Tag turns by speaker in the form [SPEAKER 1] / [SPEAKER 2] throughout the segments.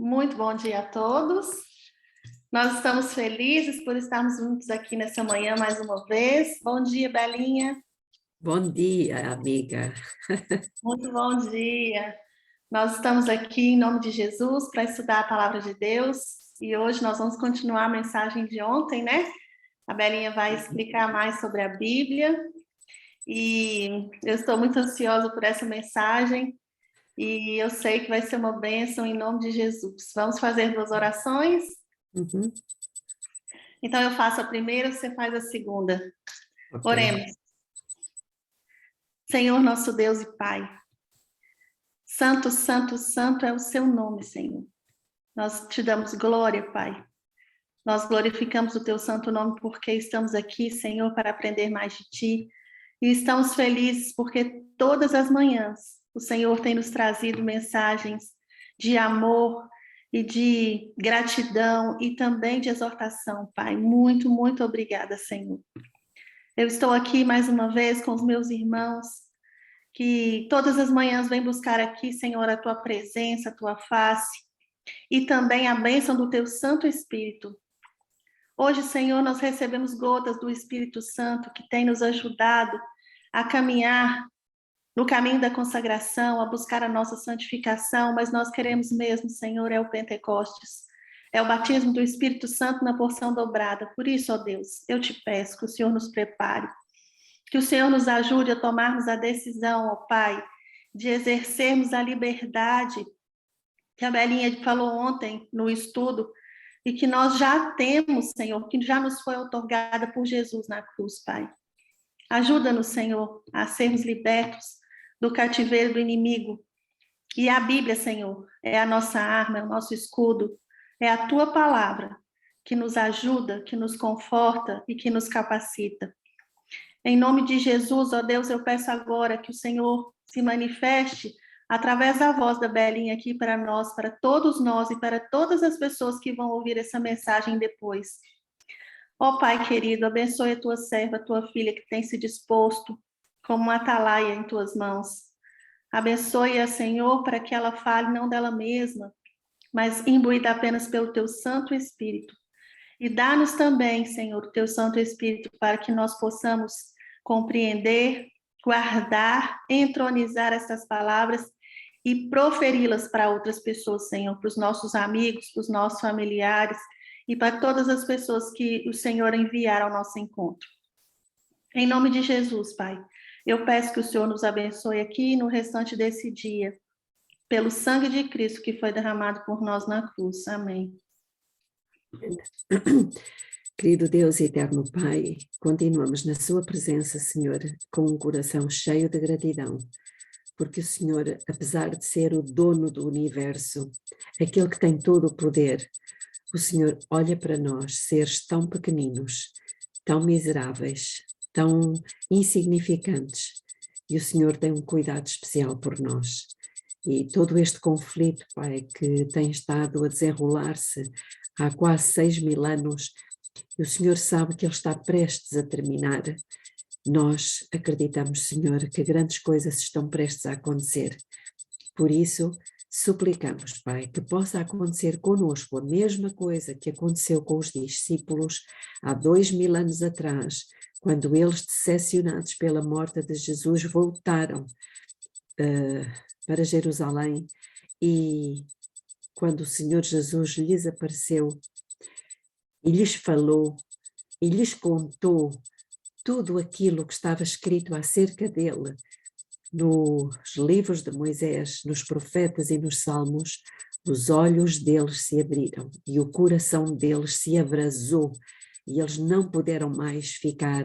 [SPEAKER 1] Muito bom dia a todos. Nós estamos felizes por estarmos juntos aqui nessa manhã mais uma vez. Bom dia, Belinha.
[SPEAKER 2] Bom dia, amiga.
[SPEAKER 1] Muito bom dia. Nós estamos aqui em nome de Jesus para estudar a palavra de Deus e hoje nós vamos continuar a mensagem de ontem, né? A Belinha vai explicar mais sobre a Bíblia e eu estou muito ansiosa por essa mensagem e eu sei que vai ser uma bênção em nome de Jesus. Vamos fazer 2 orações?
[SPEAKER 2] Uhum.
[SPEAKER 1] Então eu faço a primeira, você faz a segunda.
[SPEAKER 2] Okay.
[SPEAKER 1] Oremos. Senhor nosso Deus e Pai, santo, santo, santo é o seu nome, Senhor. Nós te damos glória, Pai. Nós glorificamos o teu santo nome porque estamos aqui, Senhor, para aprender mais de ti. E estamos felizes porque todas as manhãs o Senhor tem nos trazido mensagens de amor e de gratidão e também de exortação, Pai. Muito, muito obrigada, Senhor. Eu estou aqui mais uma vez com os meus irmãos, que todas as manhãs vêm buscar aqui, Senhor, a tua presença, a tua face, e também a bênção do teu Santo Espírito. Hoje, Senhor, nós recebemos gotas do Espírito Santo que tem nos ajudado a caminhar no caminho da consagração, a buscar a nossa santificação, mas nós queremos mesmo, Senhor, é o Pentecostes, é o batismo do Espírito Santo na porção dobrada. Por isso, ó Deus, eu te peço que o Senhor nos prepare, que o Senhor nos ajude a tomarmos a decisão, ó Pai, de exercermos a liberdade que a Belinha falou ontem no estudo, e que nós já temos, Senhor, que já nos foi otorgada por Jesus na cruz, Pai. Ajuda-nos, Senhor, a sermos libertos do cativeiro do inimigo. E a Bíblia, Senhor, é a nossa arma, é o nosso escudo, é a tua palavra que nos ajuda, que nos conforta e que nos capacita. Em nome de Jesus, ó Deus, eu peço agora que o Senhor se manifeste através da voz da Belinha aqui para nós, para todos nós e para todas as pessoas que vão ouvir essa mensagem depois. Ó Pai querido, abençoe a tua serva, a tua filha que tem se disposto como uma atalaia em tuas mãos. Abençoe-a, Senhor, para que ela fale não dela mesma, mas imbuída apenas pelo teu Santo Espírito. E dá-nos também, Senhor, o teu Santo Espírito para que nós possamos compreender, guardar, entronizar essas palavras e proferi-las para outras pessoas, Senhor, para os nossos amigos, para os nossos familiares e para todas as pessoas que o Senhor enviar ao nosso encontro. Em nome de Jesus, Pai, eu peço que o Senhor nos abençoe aqui no restante desse dia, pelo sangue de Cristo que foi derramado por nós na cruz. Amém.
[SPEAKER 2] Querido Deus e eterno Pai, continuamos na sua presença, Senhor, com um coração cheio de gratidão, porque o Senhor, apesar de ser o dono do universo, aquele que tem todo o poder, o Senhor olha para nós, seres tão pequeninos, tão miseráveis, tão insignificantes, e o Senhor tem um cuidado especial por nós. E todo este conflito, Pai, que tem estado a desenrolar-se há quase 6.000 anos, e o Senhor sabe que ele está prestes a terminar. Nós acreditamos, Senhor, que grandes coisas estão prestes a acontecer. Por isso, suplicamos, Pai, que possa acontecer conosco a mesma coisa que aconteceu com os discípulos há 2.000 anos atrás, quando eles, decepcionados pela morte de Jesus, voltaram para Jerusalém, e quando o Senhor Jesus lhes apareceu e lhes falou e lhes contou tudo aquilo que estava escrito acerca dele nos livros de Moisés, nos profetas e nos salmos, os olhos deles se abriram e o coração deles se abrasou e eles não puderam mais ficar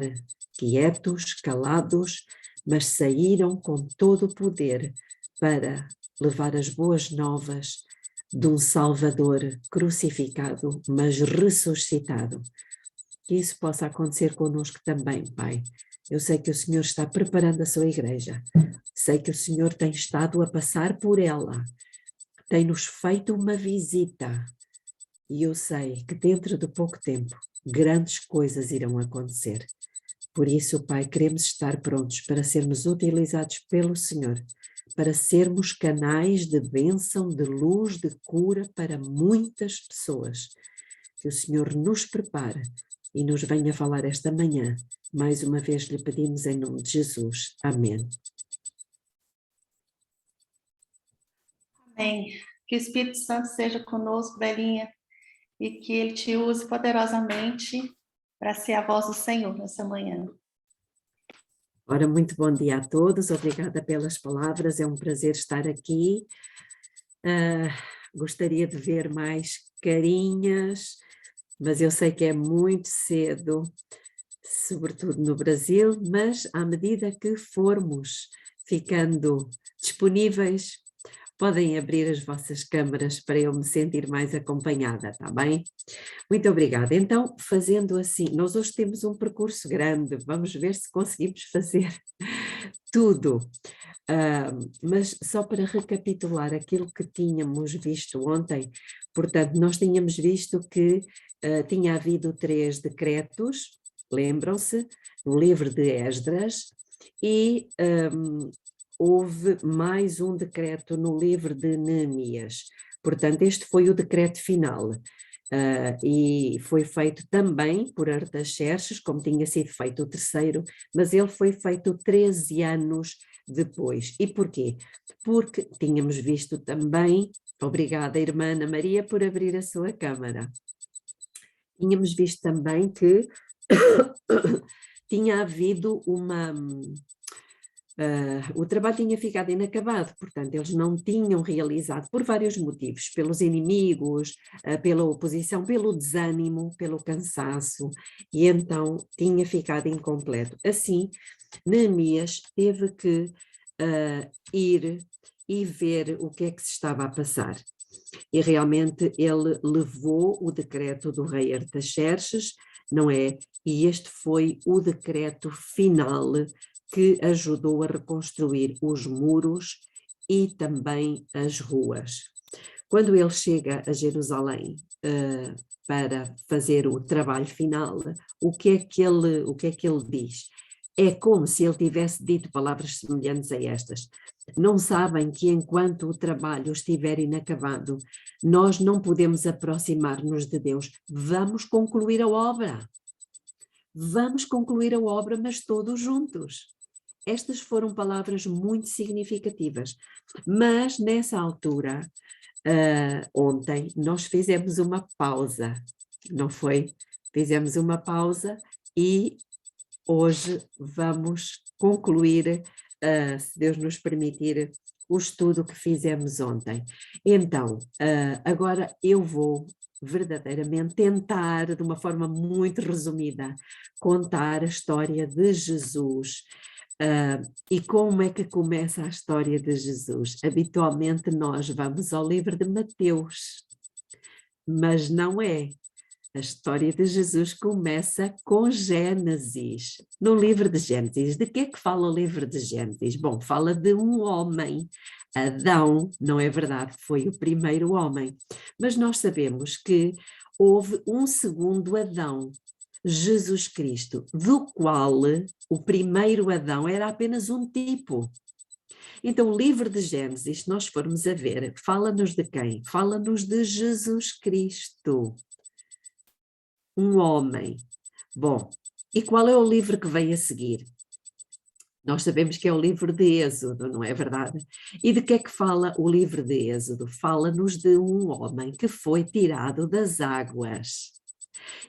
[SPEAKER 2] quietos, calados, mas saíram com todo o poder para levar as boas novas de um Salvador crucificado, mas ressuscitado. Que isso possa acontecer conosco também, Pai. Eu sei que o Senhor está preparando a sua igreja, sei que o Senhor tem estado a passar por ela, tem-nos feito uma visita, e eu sei que dentro de pouco tempo grandes coisas irão acontecer. Por isso, Pai, queremos estar prontos para sermos utilizados pelo Senhor, para sermos canais de bênção, de luz, de cura para muitas pessoas. Que o Senhor nos prepare e nos venha falar esta manhã. Mais uma vez lhe pedimos em nome de Jesus. Amém.
[SPEAKER 1] Amém. Que o Espírito Santo seja conosco, velhinha, e que ele te use poderosamente para ser a voz do Senhor nessa manhã.
[SPEAKER 2] Ora, muito bom dia a todos, obrigada pelas palavras, é um prazer estar aqui. Gostaria de ver mais carinhas, mas eu sei que é muito cedo, sobretudo no Brasil, mas à medida que formos ficando disponíveis, podem abrir as vossas câmaras para eu me sentir mais acompanhada, está bem? Muito obrigada. Então, fazendo assim, nós hoje temos um percurso grande, vamos ver se conseguimos fazer tudo. Mas só para recapitular aquilo que tínhamos visto ontem, portanto, nós tínhamos visto que tinha havido 3 decretos, lembram-se, no livro de Esdras, e houve mais um decreto no livro de Neemias. Portanto, este foi o decreto final. E foi feito também por Artaxerxes, como tinha sido feito o terceiro, mas ele foi feito 13 anos depois. E porquê? Porque tínhamos visto também, obrigada irmã Ana Maria por abrir a sua câmara, tínhamos visto também que tinha havido o trabalho tinha ficado inacabado, portanto eles não tinham realizado por vários motivos, pelos inimigos, pela oposição, pelo desânimo, pelo cansaço, e então tinha ficado incompleto. Assim, Neemias teve que ir e ver o que é que se estava a passar. E realmente ele levou o decreto do rei Artaxerxes, não é? E este foi o decreto final que ajudou a reconstruir os muros e também as ruas. Quando ele chega a Jerusalém para fazer o trabalho final, o que é que ele diz? É como se ele tivesse dito palavras semelhantes a estas. Não sabem que enquanto o trabalho estiver inacabado, nós não podemos aproximar-nos de Deus. Vamos concluir a obra. Vamos concluir a obra, mas todos juntos. Estas foram palavras muito significativas. Mas nessa altura, ontem, nós fizemos uma pausa, não foi? Fizemos uma pausa e hoje vamos concluir, se Deus nos permitir, o estudo que fizemos ontem. Então, agora eu vou verdadeiramente tentar, de uma forma muito resumida, contar a história de Jesus. E como é que começa a história de Jesus? Habitualmente nós vamos ao livro de Mateus, mas não é. A história de Jesus começa com Gênesis. No livro de Gênesis, de que é que fala o livro de Gênesis? Bom, fala de um homem, Adão, não é verdade? Foi o primeiro homem. Mas nós sabemos que houve um segundo Adão, Jesus Cristo, do qual o primeiro Adão era apenas um tipo. Então, o livro de Gênesis, se nós formos a ver, fala-nos de quem? Fala-nos de Jesus Cristo. Um homem. Bom, e qual é o livro que vem a seguir? Nós sabemos que é o livro de Êxodo, não é verdade? E de que é que fala o livro de Êxodo? Fala-nos de um homem que foi tirado das águas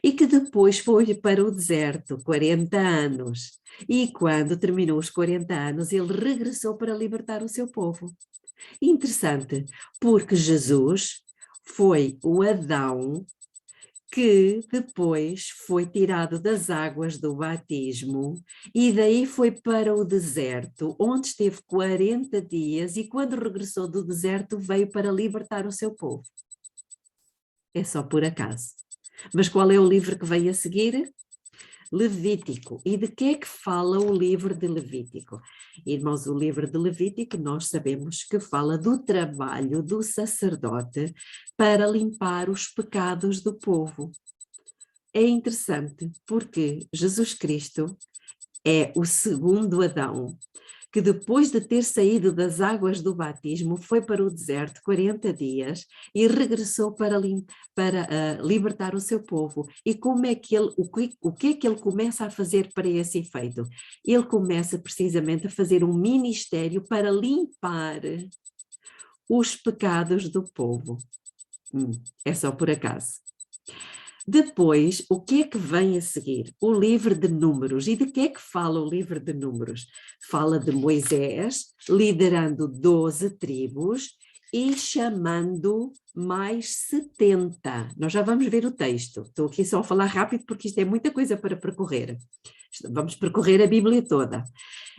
[SPEAKER 2] e que depois foi para o deserto, 40 anos. E quando terminou os 40 anos, ele regressou para libertar o seu povo. Interessante, porque Jesus foi o Adão que depois foi tirado das águas do batismo e daí foi para o deserto, onde esteve 40 dias e quando regressou do deserto veio para libertar o seu povo. É só por acaso. Mas qual é o livro que veio a seguir? Levítico. E de que é que fala o livro de Levítico? Irmãos, o livro de Levítico nós sabemos que fala do trabalho do sacerdote para limpar os pecados do povo. É interessante porque Jesus Cristo é o segundo Adão que depois de ter saído das águas do batismo, foi para o deserto 40 dias e regressou para libertar o seu povo. E como é que o que é que ele começa a fazer para esse efeito? Ele começa precisamente a fazer um ministério para limpar os pecados do povo. É só por acaso. Depois, o que é que vem a seguir? O livro de Números. E de que é que fala o livro de Números? Fala de Moisés liderando 12 tribos e chamando mais 70. Nós já vamos ver o texto. Estou aqui só a falar rápido porque isto é muita coisa para percorrer. Vamos percorrer a Bíblia toda.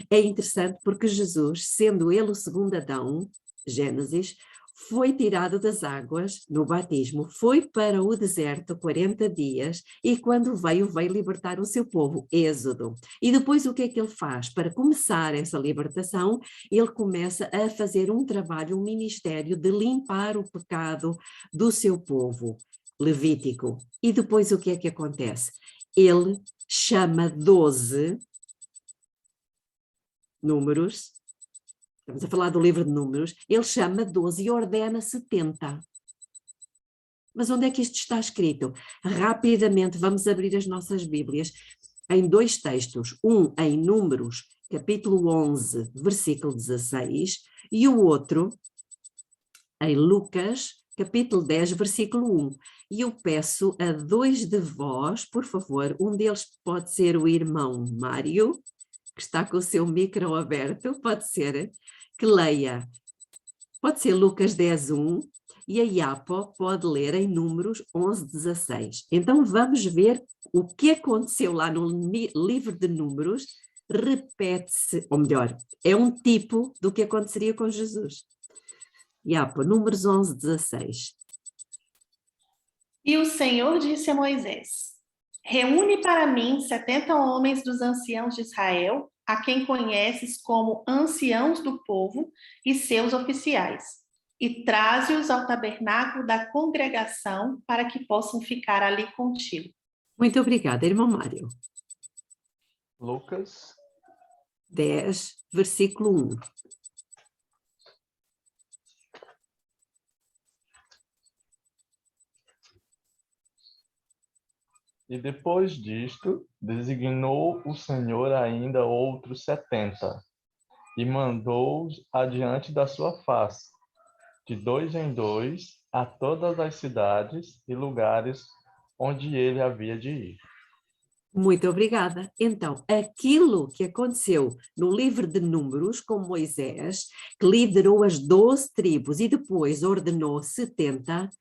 [SPEAKER 2] É interessante porque Jesus, sendo ele o segundo Adão, Gênesis, foi tirado das águas no batismo, foi para o deserto 40 dias e quando veio libertar o seu povo, Êxodo. E depois o que é que ele faz? Para começar essa libertação, ele começa a fazer um trabalho, um ministério de limpar o pecado do seu povo, Levítico. E depois o que é que acontece? Ele chama 12 números. Estamos a falar do livro de Números, ele chama 12 e ordena 70. Mas onde é que isto está escrito? Rapidamente vamos abrir as nossas Bíblias em dois textos, um em Números, capítulo 11, versículo 16, e o outro em Lucas, capítulo 10, versículo 1. E eu peço a dois de vós, por favor, um deles pode ser o irmão Mário, que está com o seu micro aberto, pode ser, que leia, pode ser Lucas 10, 1, e a Iapo pode ler em Números 11, 16. Então vamos ver o que aconteceu lá no livro de Números, repete-se, ou melhor, é um tipo do que aconteceria com Jesus. Iapo, Números 11, 16.
[SPEAKER 1] E o Senhor disse a Moisés: reúne para mim 70 homens dos anciãos de Israel, a quem conheces como anciãos do povo e seus oficiais, e traze-os ao tabernáculo da congregação para que possam ficar ali contigo.
[SPEAKER 2] Muito obrigada, irmão Mário.
[SPEAKER 3] Lucas
[SPEAKER 2] 10, versículo 1.
[SPEAKER 3] E depois disto, designou o Senhor ainda outros 70, e mandou-os adiante da sua face, de 2 em 2, a todas as cidades e lugares onde ele havia de ir.
[SPEAKER 2] Muito obrigada. Então, aquilo que aconteceu no livro de Números com Moisés, que liderou as 12 tribos e depois ordenou 70,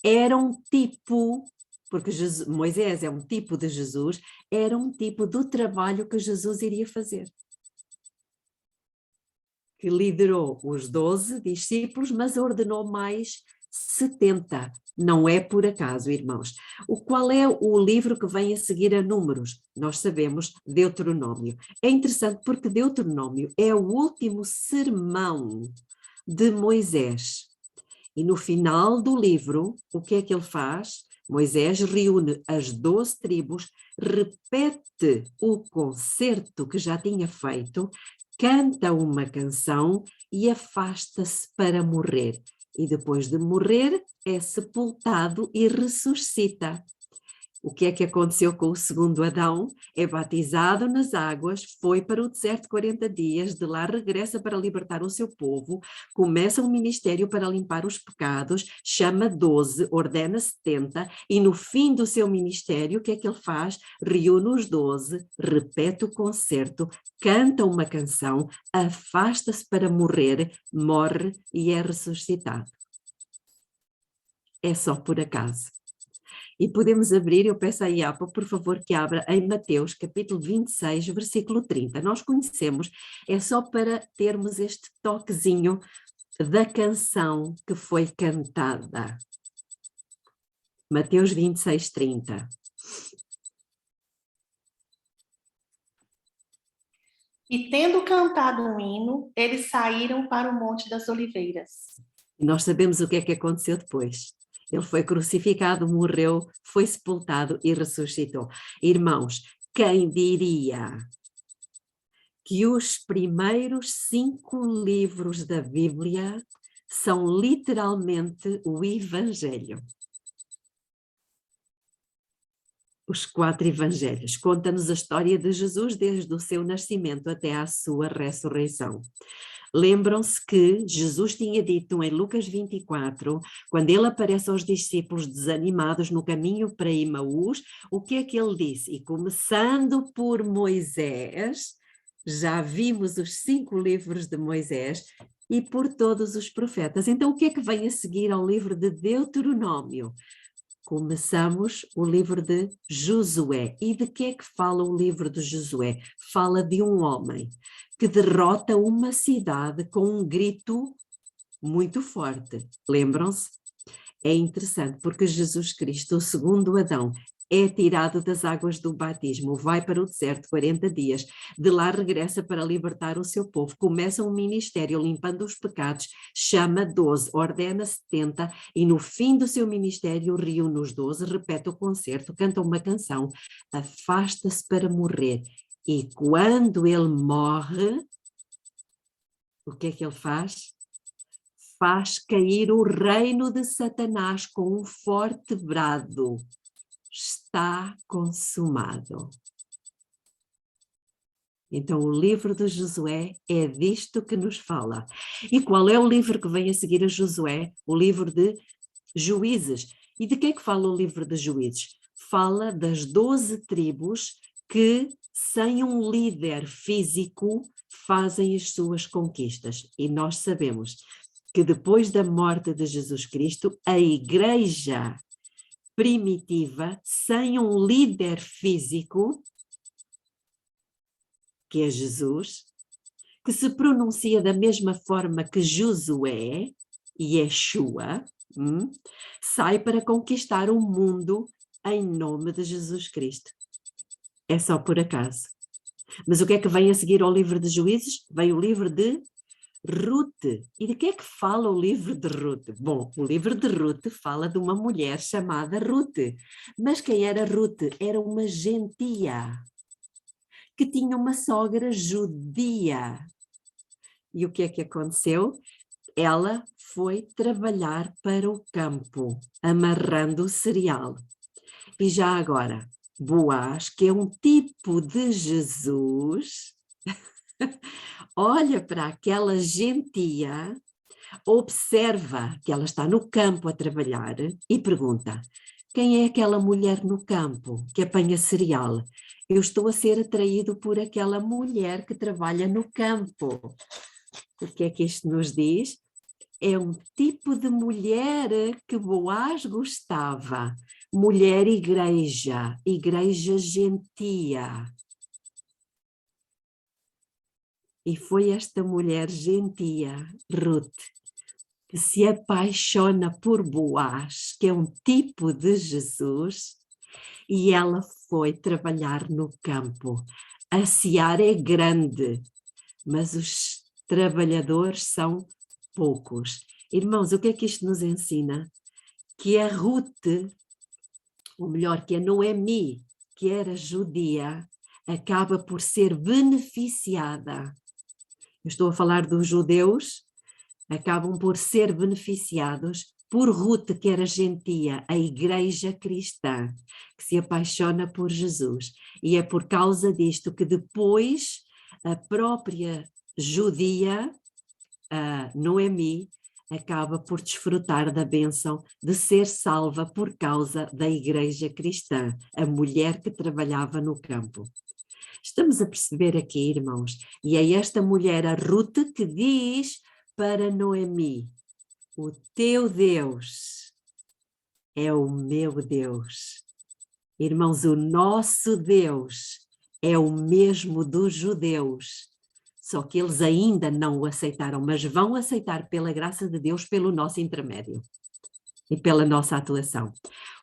[SPEAKER 2] era um tipo, porque Moisés é um tipo de Jesus, era um tipo do trabalho que Jesus iria fazer. Que liderou os 12 discípulos, mas ordenou mais 70. Não é por acaso, irmãos. Qual é o livro que vem a seguir a Números? Nós sabemos, Deuteronômio. É interessante porque Deuteronômio é o último sermão de Moisés. E no final do livro, o que é que ele faz? Moisés reúne as 12 tribos, repete o concerto que já tinha feito, canta uma canção e afasta-se para morrer. E depois de morrer, é sepultado e ressuscita. O que é que aconteceu com o segundo Adão? É batizado nas águas, foi para o deserto 40 dias, de lá regressa para libertar o seu povo, começa um ministério para limpar os pecados, chama 12, ordena 70, e no fim do seu ministério, o que é que ele faz? Reúne os 12, repete o concerto, canta uma canção, afasta-se para morrer, morre e é ressuscitado. É só por acaso. E podemos abrir, eu peço à Iapa, por favor, que abra em Mateus, capítulo 26, versículo 30. Nós conhecemos, é só para termos este toquezinho da canção que foi cantada. Mateus 26, 30.
[SPEAKER 1] E tendo cantado um hino, eles saíram para o Monte das Oliveiras.
[SPEAKER 2] E nós sabemos o que é que aconteceu depois. Ele foi crucificado, morreu, foi sepultado e ressuscitou. Irmãos, quem diria que os primeiros 5 livros da Bíblia são literalmente o Evangelho. Os 4 evangelhos contam-nos a história de Jesus desde o seu nascimento até à sua ressurreição. Lembram-se que Jesus tinha dito em Lucas 24, quando ele aparece aos discípulos desanimados no caminho para Emaús, o que é que ele disse? E começando por Moisés, já vimos os 5 livros de Moisés, e por todos os profetas. Então o que é que vem a seguir ao livro de Deuteronômio? Começamos o livro de Josué. E de que é que fala o livro de Josué? Fala de um homem que derrota uma cidade com um grito muito forte. Lembram-se? É interessante porque Jesus Cristo, o segundo Adão, é tirado das águas do batismo, vai para o deserto 40 dias, de lá regressa para libertar o seu povo, começa um ministério limpando os pecados, chama 12, ordena 70 e no fim do seu ministério reúne os 12, repete o concerto, canta uma canção, afasta-se para morrer e quando ele morre, o que é que ele faz? Faz cair o reino de Satanás com um forte brado. Está consumado. Então o livro de Josué é disto que nos fala. E qual é o livro que vem a seguir a Josué? O livro de Juízes. E de que é que fala o livro de Juízes? Fala das 12 tribos que, sem um líder físico, fazem as suas conquistas. E nós sabemos que depois da morte de Jesus Cristo, a igreja primitiva, sem um líder físico, que é Jesus, que se pronuncia da mesma forma que Josué, Yeshua, sai para conquistar o mundo em nome de Jesus Cristo. É só por acaso. Mas o que é que vem a seguir ao livro de Juízes? Vem o livro de Ruth. E de que é que fala o livro de Ruth? Bom, o livro de Ruth fala de uma mulher chamada Ruth. Mas quem era Ruth? Era uma gentia que tinha uma sogra judia. E o que é que aconteceu? Ela foi trabalhar para o campo, amarrando o cereal. E já agora, Boaz, que é um tipo de Jesus, olha para aquela gentia, observa que ela está no campo a trabalhar e pergunta: quem é aquela mulher no campo que apanha cereal? Eu estou a ser atraído por aquela mulher que trabalha no campo. O que é que isto nos diz? É um tipo de mulher que Boaz gostava. Mulher igreja, igreja gentia. E foi esta mulher gentia, Ruth, que se apaixona por Boaz, que é um tipo de Jesus, e ela foi trabalhar no campo. A seara é grande, mas os trabalhadores são poucos. Irmãos, o que é que isto nos ensina? Que a Ruth, ou melhor, que a Noemi, que era judia, acaba por ser beneficiada. Eu estou a falar dos judeus, acabam por ser beneficiados por Ruth, que era gentia, a igreja cristã, que se apaixona por Jesus. E é por causa disto que depois a própria judia, a Noemi, acaba por desfrutar da bênção de ser salva por causa da igreja cristã, a mulher que trabalhava no campo. Estamos a perceber aqui, irmãos, e é esta mulher, a Ruth, que diz para Noemi: o teu Deus é o meu Deus. Irmãos, o nosso Deus é o mesmo dos judeus, só que eles ainda não o aceitaram, mas vão aceitar pela graça de Deus, pelo nosso intermédio e pela nossa atuação.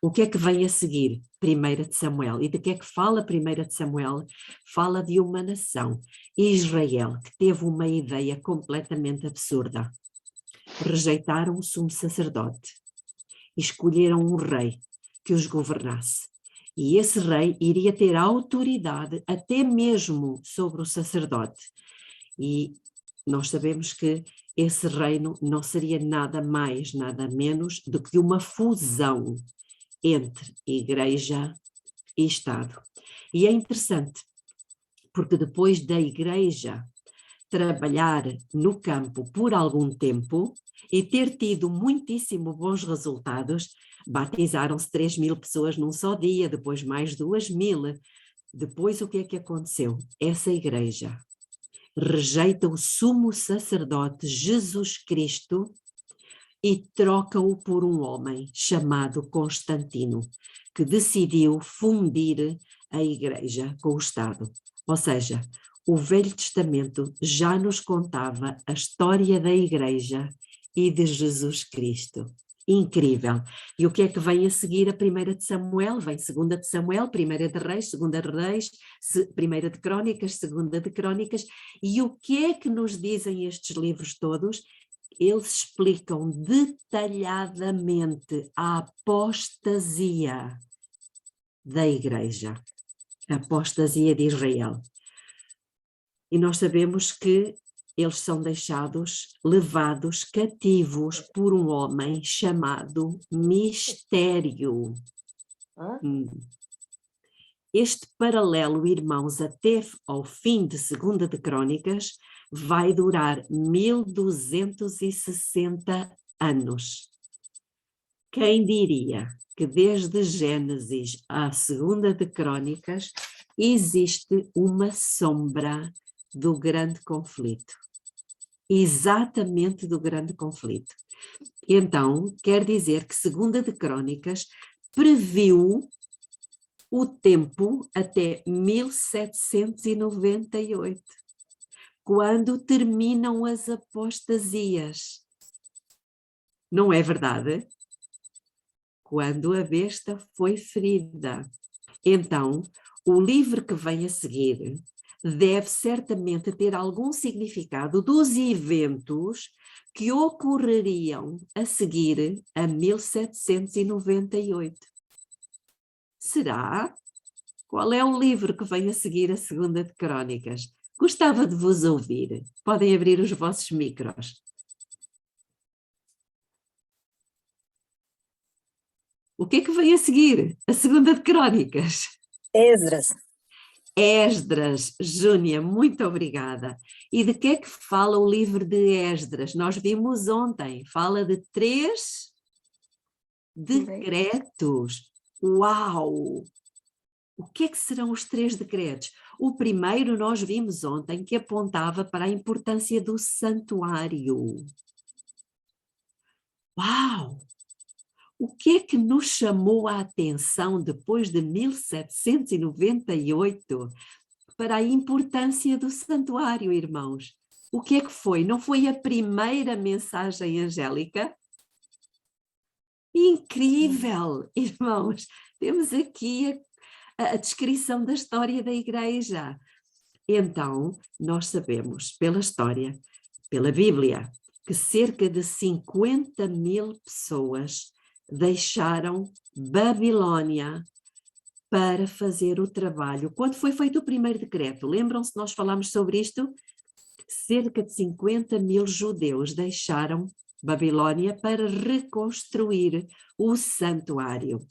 [SPEAKER 2] O que é que vem a seguir? 1 de Samuel. E de que é que fala 1 de Samuel? Fala de uma nação, Israel, que teve uma ideia completamente absurda. Rejeitaram o sumo sacerdote, escolheram um rei que os governasse E esse rei iria ter autoridade até mesmo sobre o sacerdote. E nós sabemos que esse reino não seria nada mais, nada menos do que uma fusão entre igreja e Estado. E é interessante, porque depois da igreja trabalhar no campo por algum tempo e ter tido muitíssimo bons resultados, batizaram-se 3.000 pessoas num só dia, depois mais 2.000. Depois o que é que aconteceu? Essa igreja rejeita o sumo sacerdote Jesus Cristo e troca-o por um homem chamado Constantino, que decidiu fundir a igreja com o Estado. Ou seja, o Velho Testamento já nos contava a história da igreja e de Jesus Cristo. Incrível. E o que é que vem a seguir a 1 de Samuel? Vem 2 de Samuel, 1 de Reis, 2 de Reis, 1 de Crónicas, 2 de Crónicas. E o que é que nos dizem estes livros todos? Eles explicam detalhadamente a apostasia da igreja, a apostasia de Israel. E nós sabemos que eles são levados cativos por um homem chamado Mistério. Este paralelo, irmãos, até ao fim de 2 de Crónicas, vai durar 1260 anos. Quem diria que desde Gênesis à 2 de Crónicas existe uma sombra do grande conflito? Exatamente do grande conflito. Então, quer dizer que 2 de Crónicas previu o tempo até 1798, quando terminam as apostasias. Não é verdade? Quando a besta foi ferida. Então, o livro que vem a seguir deve certamente ter algum significado dos eventos que ocorreriam a seguir a 1798. Será? Qual é o livro que vem a seguir a 2 de Crónicas? Gostava de vos ouvir. Podem abrir os vossos micros. O que é que vem a seguir a 2 de Crónicas?
[SPEAKER 4] Esdras.
[SPEAKER 2] Esdras, Júnia, muito obrigada. E de que é que fala o livro de Esdras? Nós vimos ontem, fala de 3 decretos. Uau! O que é que serão os 3 decretos? O primeiro nós vimos ontem, que apontava para a importância do santuário. Uau! O que é que nos chamou a atenção depois de 1798 para a importância do santuário, irmãos? O que é que foi? Não foi a primeira mensagem angélica? Incrível, irmãos! Temos aqui a descrição da história da igreja. Então, nós sabemos pela história, pela Bíblia, que cerca de 50.000 pessoas deixaram Babilônia para fazer o trabalho. Quando foi feito o primeiro decreto? Lembram-se, nós falámos sobre isto? Cerca de 50.000 judeus deixaram Babilônia para reconstruir o santuário.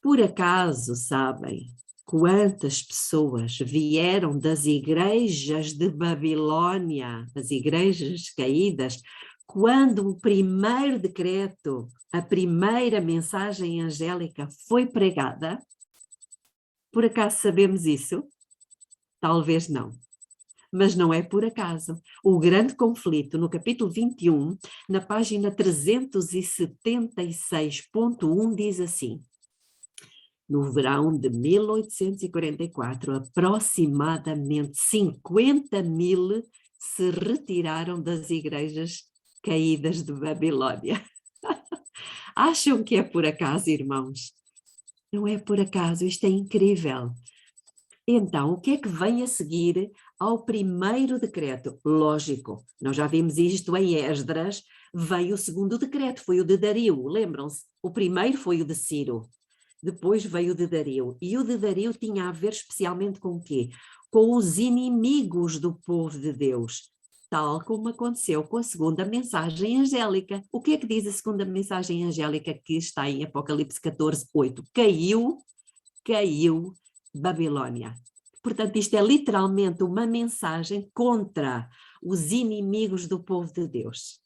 [SPEAKER 2] Por acaso, sabem quantas pessoas vieram das igrejas de Babilônia, as igrejas caídas, quando o primeiro decreto, a primeira mensagem angélica foi pregada? Por acaso sabemos isso? Talvez não. Mas não é por acaso. O grande conflito, no capítulo 21, na página 376.1, diz assim: no verão de 1844, aproximadamente 50.000 se retiraram das igrejas caídas de Babilônia. Acham que é por acaso, irmãos? Não é por acaso, isto é incrível. Então, o que é que vem a seguir ao primeiro decreto? Lógico, nós já vimos isto em Esdras, veio o segundo decreto, foi o de Dario, lembram-se? O primeiro foi o de Ciro. Depois veio o de Dario. E o de Dario tinha a ver especialmente com o quê? Com os inimigos do povo de Deus, tal como aconteceu com a segunda mensagem angélica. O que é que diz a segunda mensagem angélica que está em Apocalipse 14:8? Caiu Babilônia. Portanto, isto é literalmente uma mensagem contra os inimigos do povo de Deus.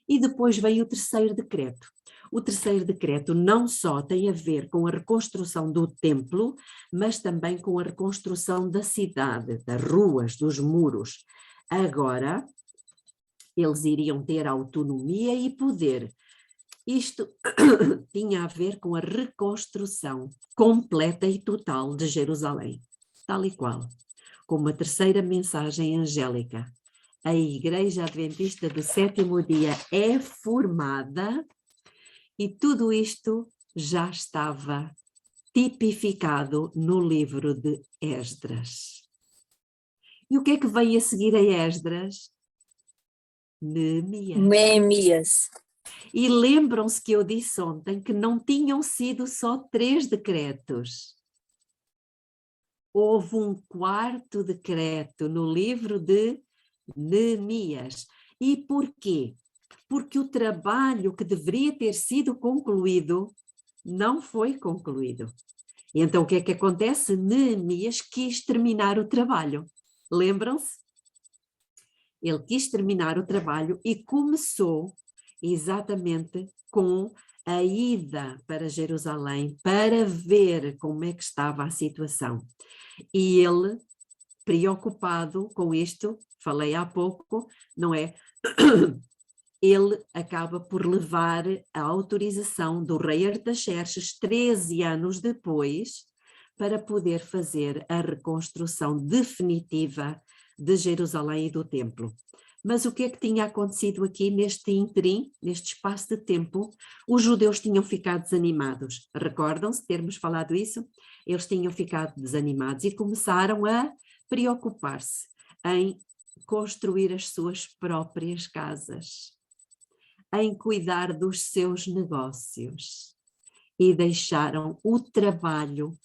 [SPEAKER 2] E depois vem o terceiro decreto. O terceiro decreto não só tem a ver com a reconstrução do templo, mas também com a reconstrução da cidade, das ruas, dos muros. Agora, eles iriam ter autonomia e poder. Isto tinha a ver com a reconstrução completa e total de Jerusalém, tal e qual, como a terceira mensagem angélica. A Igreja Adventista do Sétimo Dia é formada e tudo isto já estava tipificado no livro de Esdras. E o que é que vem a seguir a Esdras?
[SPEAKER 4] Neemias.
[SPEAKER 2] E lembram-se que eu disse ontem que não tinham sido só 3 decretos. Houve um 4º decreto no livro de Neemias. E porquê? Porque o trabalho que deveria ter sido concluído não foi concluído. E então o que é que acontece? Neemias quis terminar o trabalho. Lembram-se? Ele quis terminar o trabalho e começou exatamente com a ida para Jerusalém para ver como é que estava a situação. E ele, preocupado com isto, falei há pouco, não é? Ele acaba por levar a autorização do rei Artaxerxes 13 anos depois para poder fazer a reconstrução definitiva de Jerusalém e do templo. Mas o que é que tinha acontecido aqui neste ínterim, neste espaço de tempo? Os judeus tinham ficado desanimados. Recordam-se de termos falado isso? Eles tinham ficado desanimados e começaram a preocupar-se em construir as suas próprias casas, em cuidar dos seus negócios e deixaram o trabalho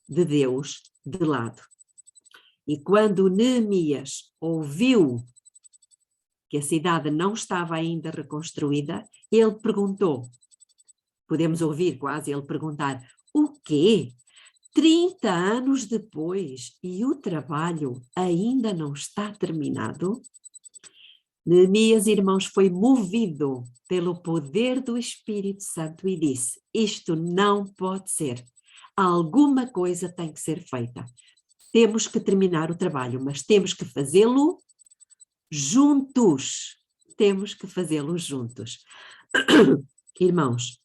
[SPEAKER 2] de Deus de lado. E quando Neemias ouviu que a cidade não estava ainda reconstruída, ele perguntou, podemos ouvir quase ele perguntar, o quê? 30 anos depois e o trabalho ainda não está terminado? Neemias, irmãos, foi movido pelo poder do Espírito Santo e disse, isto não pode ser, alguma coisa tem que ser feita. Temos que terminar o trabalho, mas temos que fazê-lo juntos. Temos que fazê-lo juntos. Irmãos,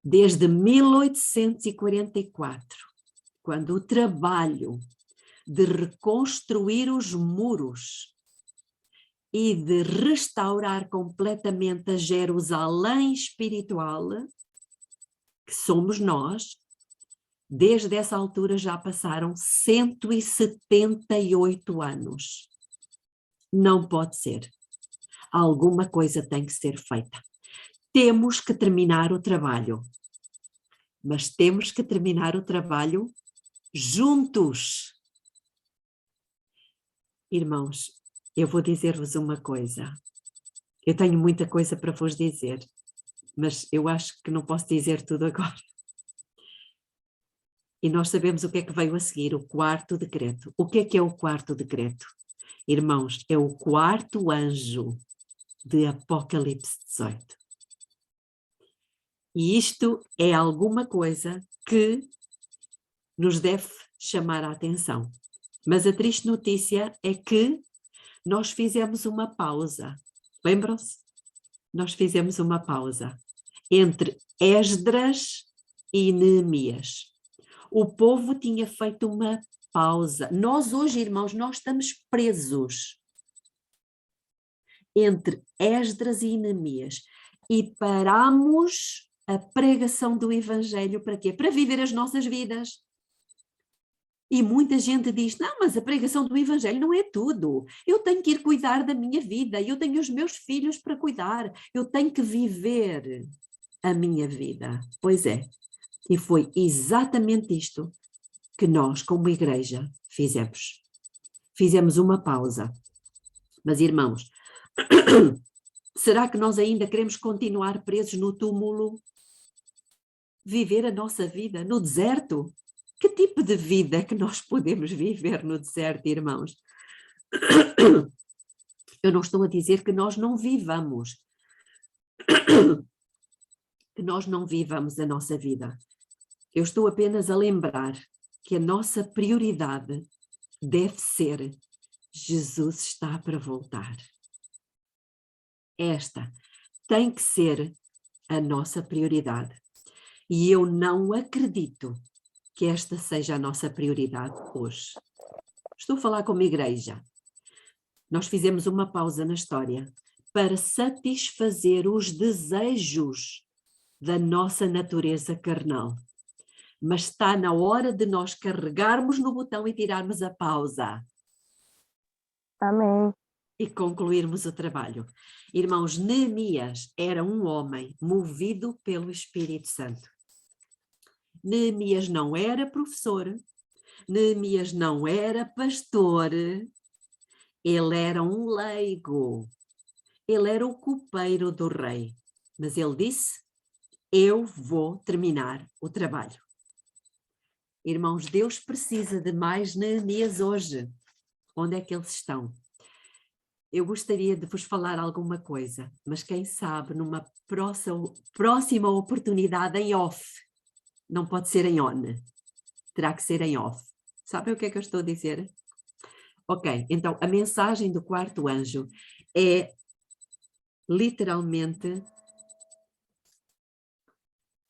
[SPEAKER 2] desde 1844, quando o trabalho de reconstruir os muros e de restaurar completamente a Jerusalém espiritual, que somos nós, desde essa altura já passaram 178 anos. Não pode ser. Alguma coisa tem que ser feita. Temos que terminar o trabalho, mas temos que terminar o trabalho juntos. Irmãos, eu vou dizer-vos uma coisa. Eu tenho muita coisa para vos dizer, mas eu acho que não posso dizer tudo agora. E nós sabemos o que é que veio a seguir, o 4º decreto. O que é o 4º decreto? Irmãos, é o 4º anjo de Apocalipse 18. E isto é alguma coisa que nos deve chamar a atenção. Mas a triste notícia é que nós fizemos uma pausa. Lembram-se? Nós fizemos uma pausa entre Esdras e Neemias. O povo tinha feito uma pausa. Nós hoje, irmãos, nós estamos presos entre Esdras e Neemias e paramos a pregação do Evangelho para quê? Para viver as nossas vidas. E muita gente diz, não, mas a pregação do Evangelho não é tudo. Eu tenho que ir cuidar da minha vida, eu tenho os meus filhos para cuidar, eu tenho que viver. a minha vida. Pois é, e foi exatamente isto que nós, como igreja, fizemos. Fizemos uma pausa. Mas, irmãos, será que nós ainda queremos continuar presos no túmulo? Viver a nossa vida no deserto? Que tipo de vida é que nós podemos viver no deserto, irmãos? Eu não estou a dizer que nós não vivamos. Que nós não vivamos a nossa vida. Eu estou apenas a lembrar que a nossa prioridade deve ser: Jesus está para voltar. Esta tem que ser a nossa prioridade. E eu não acredito que esta seja a nossa prioridade hoje. Estou a falar como igreja. Nós fizemos uma pausa na história para satisfazer os desejos da nossa natureza carnal. Mas está na hora de nós carregarmos no botão e tirarmos a pausa.
[SPEAKER 4] Amém.
[SPEAKER 2] E concluirmos o trabalho. Irmãos, Neemias era um homem movido pelo Espírito Santo. Neemias não era professor, Neemias não era pastor, ele era um leigo, ele era o copeiro do rei, mas ele disse: eu vou terminar o trabalho. Irmãos, Deus precisa de mais Neemias hoje. Onde é que eles estão? Eu gostaria de vos falar alguma coisa, mas quem sabe numa próxima oportunidade em off. Não pode ser em on, terá que ser em off. Sabem o que é que eu estou a dizer? Ok, então a mensagem do quarto anjo é literalmente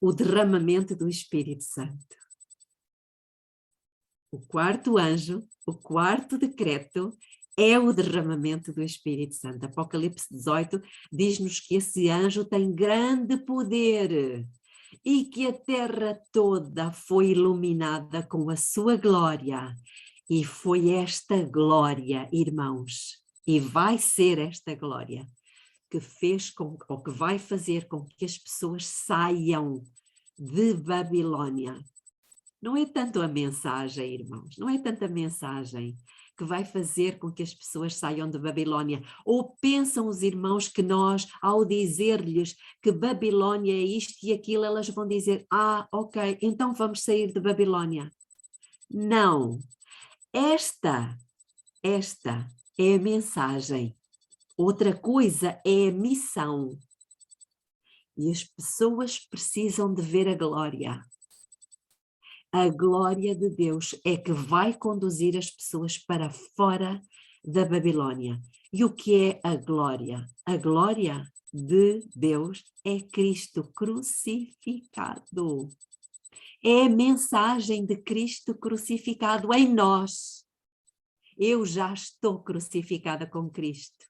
[SPEAKER 2] o derramamento do Espírito Santo. O quarto anjo, o quarto decreto é o derramamento do Espírito Santo. Apocalipse 18 diz-nos que esse anjo tem grande poder e que a terra toda foi iluminada com a sua glória. E foi esta glória, irmãos, e vai ser esta glória que fez ou que vai fazer com que as pessoas saiam de Babilônia. Não é tanto a mensagem, irmãos, não é tanto a mensagem que vai fazer com que as pessoas saiam de Babilônia. Ou pensam os irmãos que nós, ao dizer-lhes que Babilônia é isto e aquilo, elas vão dizer: ah, ok, então vamos sair de Babilônia. Não. Esta é a mensagem. Outra coisa é a missão. E as pessoas precisam de ver a glória. A glória de Deus é que vai conduzir as pessoas para fora da Babilônia. E o que é a glória? A glória de Deus é Cristo crucificado. É a mensagem de Cristo crucificado em nós. Eu já estou crucificada com Cristo.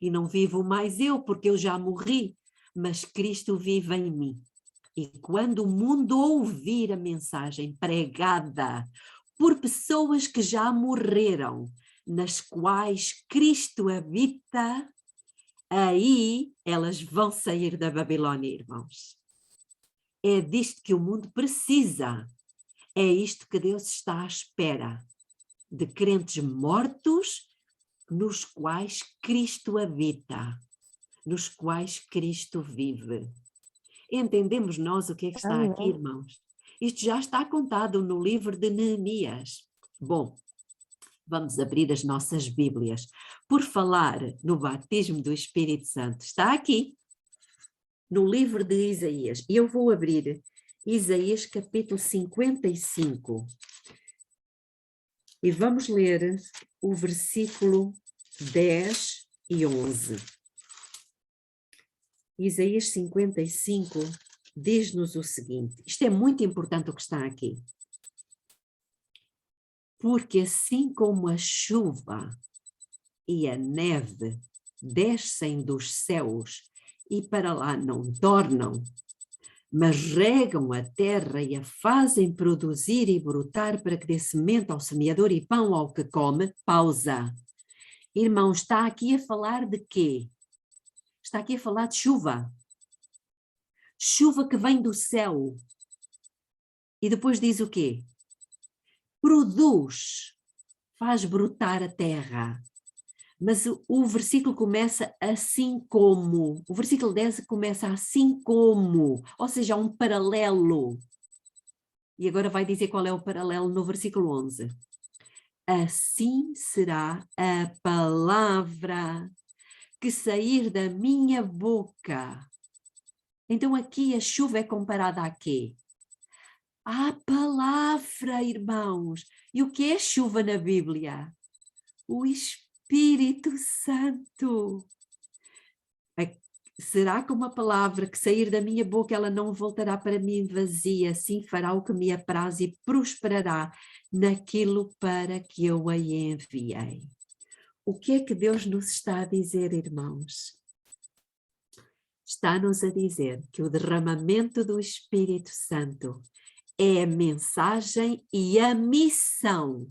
[SPEAKER 2] E não vivo mais eu, porque eu já morri, mas Cristo vive em mim. E quando o mundo ouvir a mensagem pregada por pessoas que já morreram, nas quais Cristo habita, aí elas vão sair da Babilônia, irmãos. É disto que o mundo precisa. É isto que Deus está à espera. De crentes mortos, nos quais Cristo habita, nos quais Cristo vive. Entendemos nós o que é que está aqui, irmãos? Isto já está contado no livro de Neemias. Bom, vamos abrir as nossas Bíblias. Por falar no batismo do Espírito Santo, está aqui, no livro de Isaías. E eu vou abrir Isaías capítulo 55. E vamos ler o versículo 10 e 11. Isaías 55 diz-nos o seguinte, isto é muito importante o que está aqui. Porque assim como a chuva e a neve descem dos céus e para lá não tornam, mas regam a terra e a fazem produzir e brotar para que dê semente ao semeador e pão ao que come, pausa. Irmão, está aqui a falar de quê? Está aqui a falar de chuva. chuva que vem do céu. E depois diz o quê? Produz, faz brotar a terra. Mas o versículo começa assim como. O versículo 10 começa assim como. Ou seja, um paralelo. E agora vai dizer qual é o paralelo no versículo 11. Assim será a palavra que sair da minha boca. Então aqui a chuva é comparada a quê? À palavra, irmãos. E o que é chuva na Bíblia? O Espírito Santo. Será que uma palavra que sair da minha boca, ela não voltará para mim vazia, sim fará o que me apraz e prosperará naquilo para que eu a enviei. O que é que Deus nos está a dizer, irmãos? Está-nos a dizer que o derramamento do Espírito Santo é a mensagem e a missão.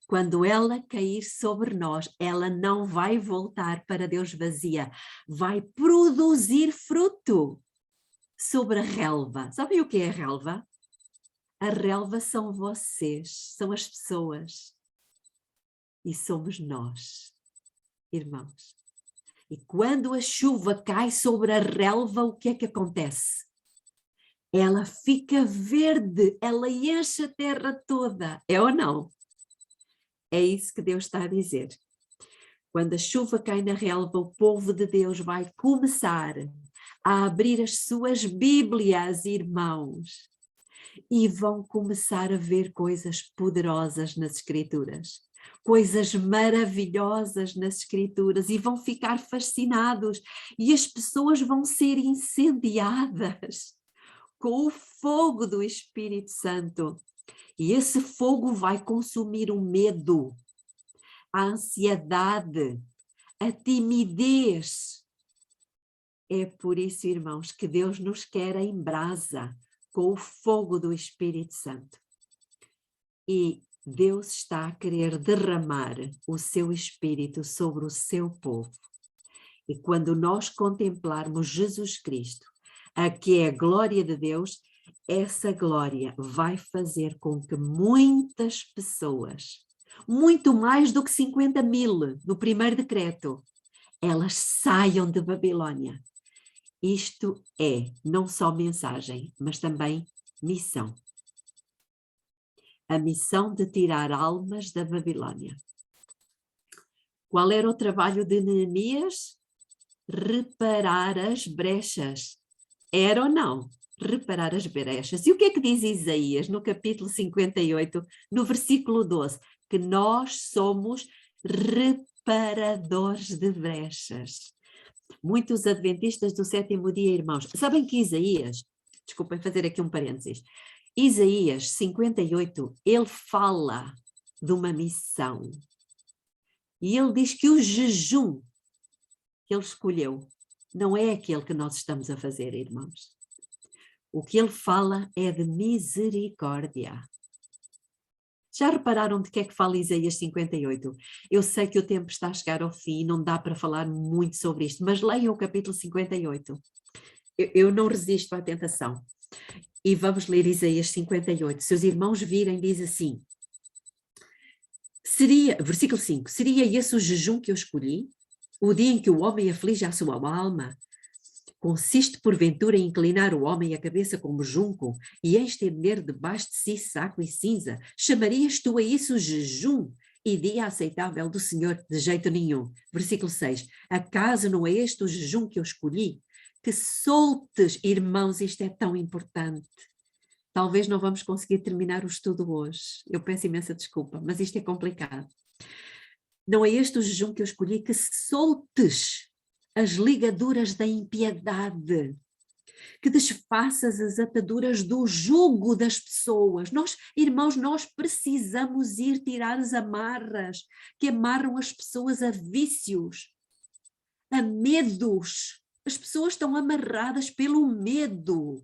[SPEAKER 2] Quando ela cair sobre nós, ela não vai voltar para Deus vazia, vai produzir fruto sobre a relva. Sabem o que é a relva? A relva são vocês, são as pessoas. E somos nós, irmãos. E quando a chuva cai sobre a relva, o que é que acontece? Ela fica verde, ela enche a terra toda. É ou não? É isso que Deus está a dizer. Quando a chuva cai na relva, o povo de Deus vai começar a abrir as suas Bíblias, irmãos, e vão começar a ver coisas poderosas nas Escrituras, coisas maravilhosas nas Escrituras, e vão ficar fascinados, e as pessoas vão ser incendiadas com o fogo do Espírito Santo. E esse fogo vai consumir o medo, a ansiedade, a timidez. É por isso, irmãos, que Deus nos quer em brasa com o fogo do Espírito Santo. E Deus está a querer derramar o seu Espírito sobre o seu povo. E quando nós contemplarmos Jesus Cristo, a que é a glória de Deus, essa glória vai fazer com que muitas pessoas, muito mais do que 50.000 no primeiro decreto, elas saiam de Babilônia. Isto é não só mensagem, mas também missão. A missão de tirar almas da Babilônia. Qual era o trabalho de Neemias? Reparar as brechas. Era ou não? Reparar as brechas. E o que é que diz Isaías no capítulo 58, no versículo 12? Que nós somos reparadores de brechas. Muitos adventistas do sétimo dia, irmãos, sabem que Isaías, desculpem fazer aqui um parênteses, Isaías 58, ele fala de uma missão. E ele diz que o jejum que ele escolheu não é aquele que nós estamos a fazer, irmãos. O que ele fala é de misericórdia. Já repararam de que é que fala Isaías 58? Eu sei que o tempo está a chegar ao fim e não dá para falar muito sobre isto, mas leiam o capítulo 58. Eu não resisto à tentação. E vamos ler Isaías 58. Se os irmãos virem, diz assim, versículo 5, seria esse o jejum que eu escolhi? O dia em que o homem aflige a sua alma? Consiste, porventura, em inclinar o homem a cabeça como junco e em estender debaixo de si saco e cinza? Chamarias tu a isso jejum e dia aceitável do Senhor? De jeito nenhum. Versículo 6. Acaso não é este o jejum que eu escolhi? Que soltes, irmãos, isto é tão importante. Talvez não vamos conseguir terminar o estudo hoje. Eu peço imensa desculpa, mas isto é complicado. Não é este o jejum que eu escolhi? Que soltes as ligaduras da impiedade, que desfaças as ataduras do jugo das pessoas. Nós, irmãos, nós precisamos ir tirar as amarras que amarram as pessoas a vícios, a medos. As pessoas estão amarradas pelo medo.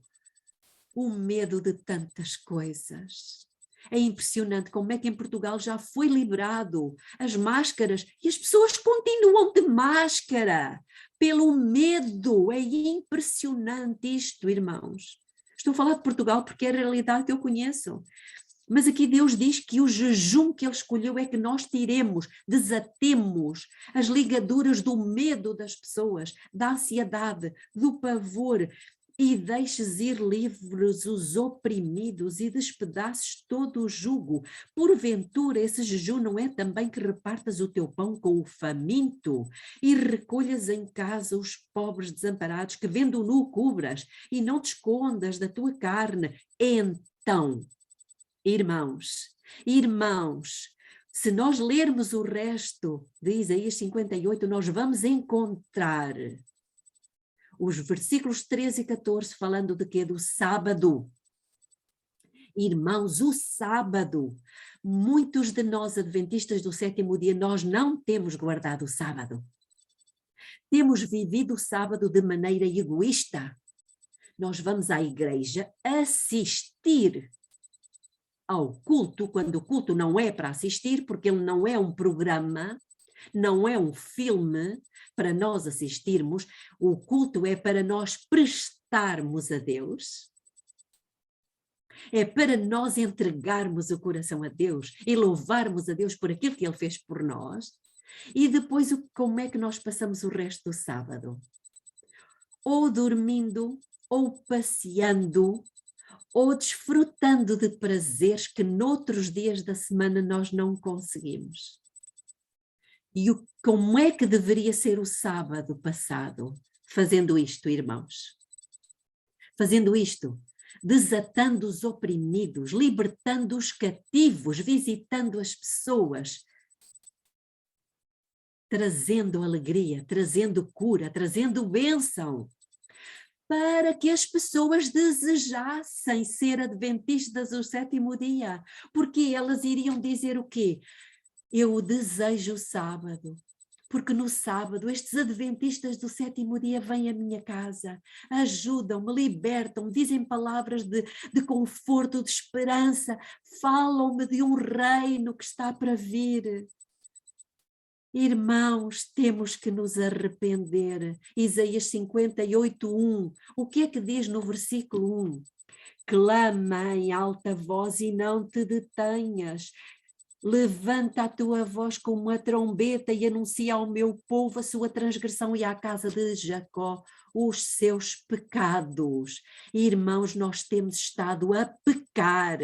[SPEAKER 2] O medo de tantas coisas. É impressionante como é que em Portugal já foi liberado as máscaras e as pessoas continuam de máscara pelo medo. É impressionante isto, irmãos. Estou a falar de Portugal porque é a realidade que eu conheço. Mas aqui Deus diz que o jejum que Ele escolheu é que nós tiremos, desatemos as ligaduras do medo das pessoas, da ansiedade, do pavor, e deixes ir livres os oprimidos e despedaces todo o jugo. Porventura esse jejum não é também que repartas o teu pão com o faminto e recolhas em casa os pobres desamparados, que vendo nu cubras e não te escondas da tua carne? Então, irmãos, se nós lermos o resto de Isaías 58, nós vamos encontrar os versículos 13 e 14 falando de quê? Do sábado. Irmãos, o sábado, muitos de nós adventistas do sétimo dia, nós não temos guardado o sábado. Temos vivido o sábado de maneira egoísta. Nós vamos à igreja assistir ao culto, quando o culto não é para assistir, porque ele não é um programa, não é um filme para nós assistirmos, o culto é para nós prestarmos a Deus, é para nós entregarmos o coração a Deus e louvarmos a Deus por aquilo que Ele fez por nós. E depois como é que nós passamos o resto do sábado? Ou dormindo, ou passeando, ou desfrutando de prazeres que noutros dias da semana nós não conseguimos. E como é que deveria ser o sábado passado? Fazendo isto, irmãos. Fazendo isto, desatando os oprimidos, libertando os cativos, visitando as pessoas, trazendo alegria, trazendo cura, trazendo bênção, para que as pessoas desejassem ser adventistas do sétimo dia, porque elas iriam dizer o quê? Eu desejo o sábado, porque no sábado estes adventistas do sétimo dia vêm à minha casa, ajudam-me, libertam-me, dizem palavras de conforto, de esperança, falam-me de um reino que está para vir. Irmãos, temos que nos arrepender. Isaías 58:1, o que é que diz no versículo 1? Clama em alta voz e não te detenhas. Levanta a tua voz como uma trombeta e anuncia ao meu povo a sua transgressão e à casa de Jacó os seus pecados. Irmãos, nós temos estado a pecar.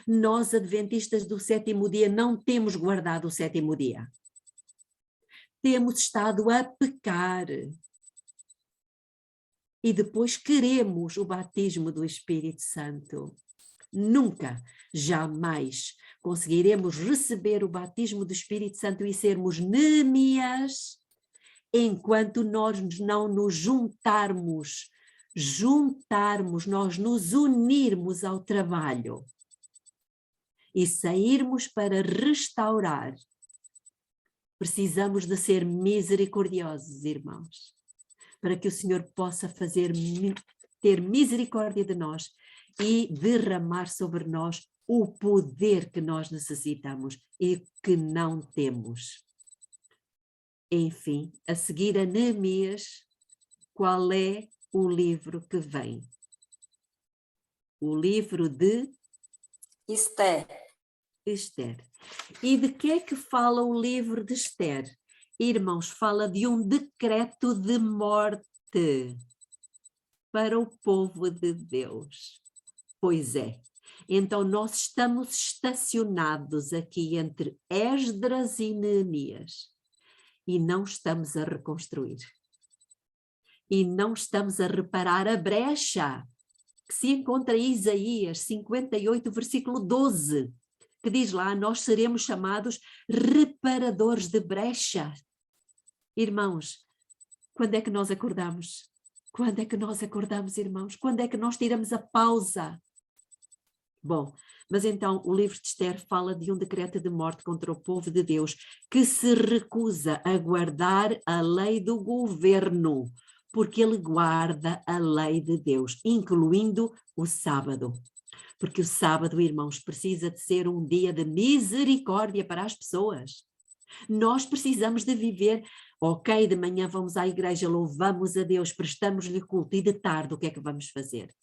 [SPEAKER 2] Nós, adventistas do sétimo dia, não temos guardado o sétimo dia. Temos estado a pecar. E depois queremos o batismo do Espírito Santo. Nunca, jamais conseguiremos receber o batismo do Espírito Santo e sermos Neemias enquanto nós não nos juntarmos, nós nos unirmos ao trabalho e sairmos para restaurar. Precisamos de ser misericordiosos, irmãos, para que o Senhor possa ter misericórdia de nós e derramar sobre nós o poder que nós necessitamos e que não temos. Enfim, a seguir a Neemias, qual é o livro que vem? O livro de
[SPEAKER 4] Esther.
[SPEAKER 2] E de que é que fala o livro de Esther? Irmãos, fala de um decreto de morte para o povo de Deus. Pois é. Então nós estamos estacionados aqui entre Esdras e Neemias e não estamos a reconstruir. E não estamos a reparar a brecha que se encontra em Isaías 58, versículo 12, que diz lá, nós seremos chamados reparadores de brecha. Irmãos, quando é que nós acordamos? Quando é que nós acordamos, irmãos? Quando é que nós tiramos a pausa? Bom, mas então o livro de Esther fala de um decreto de morte contra o povo de Deus que se recusa a guardar a lei do governo, porque ele guarda a lei de Deus, incluindo o sábado. Porque o sábado, irmãos, precisa de ser um dia de misericórdia para as pessoas. Nós precisamos de viver, ok, de manhã vamos à igreja, louvamos a Deus, prestamos-lhe culto, e de tarde o que é que vamos fazer?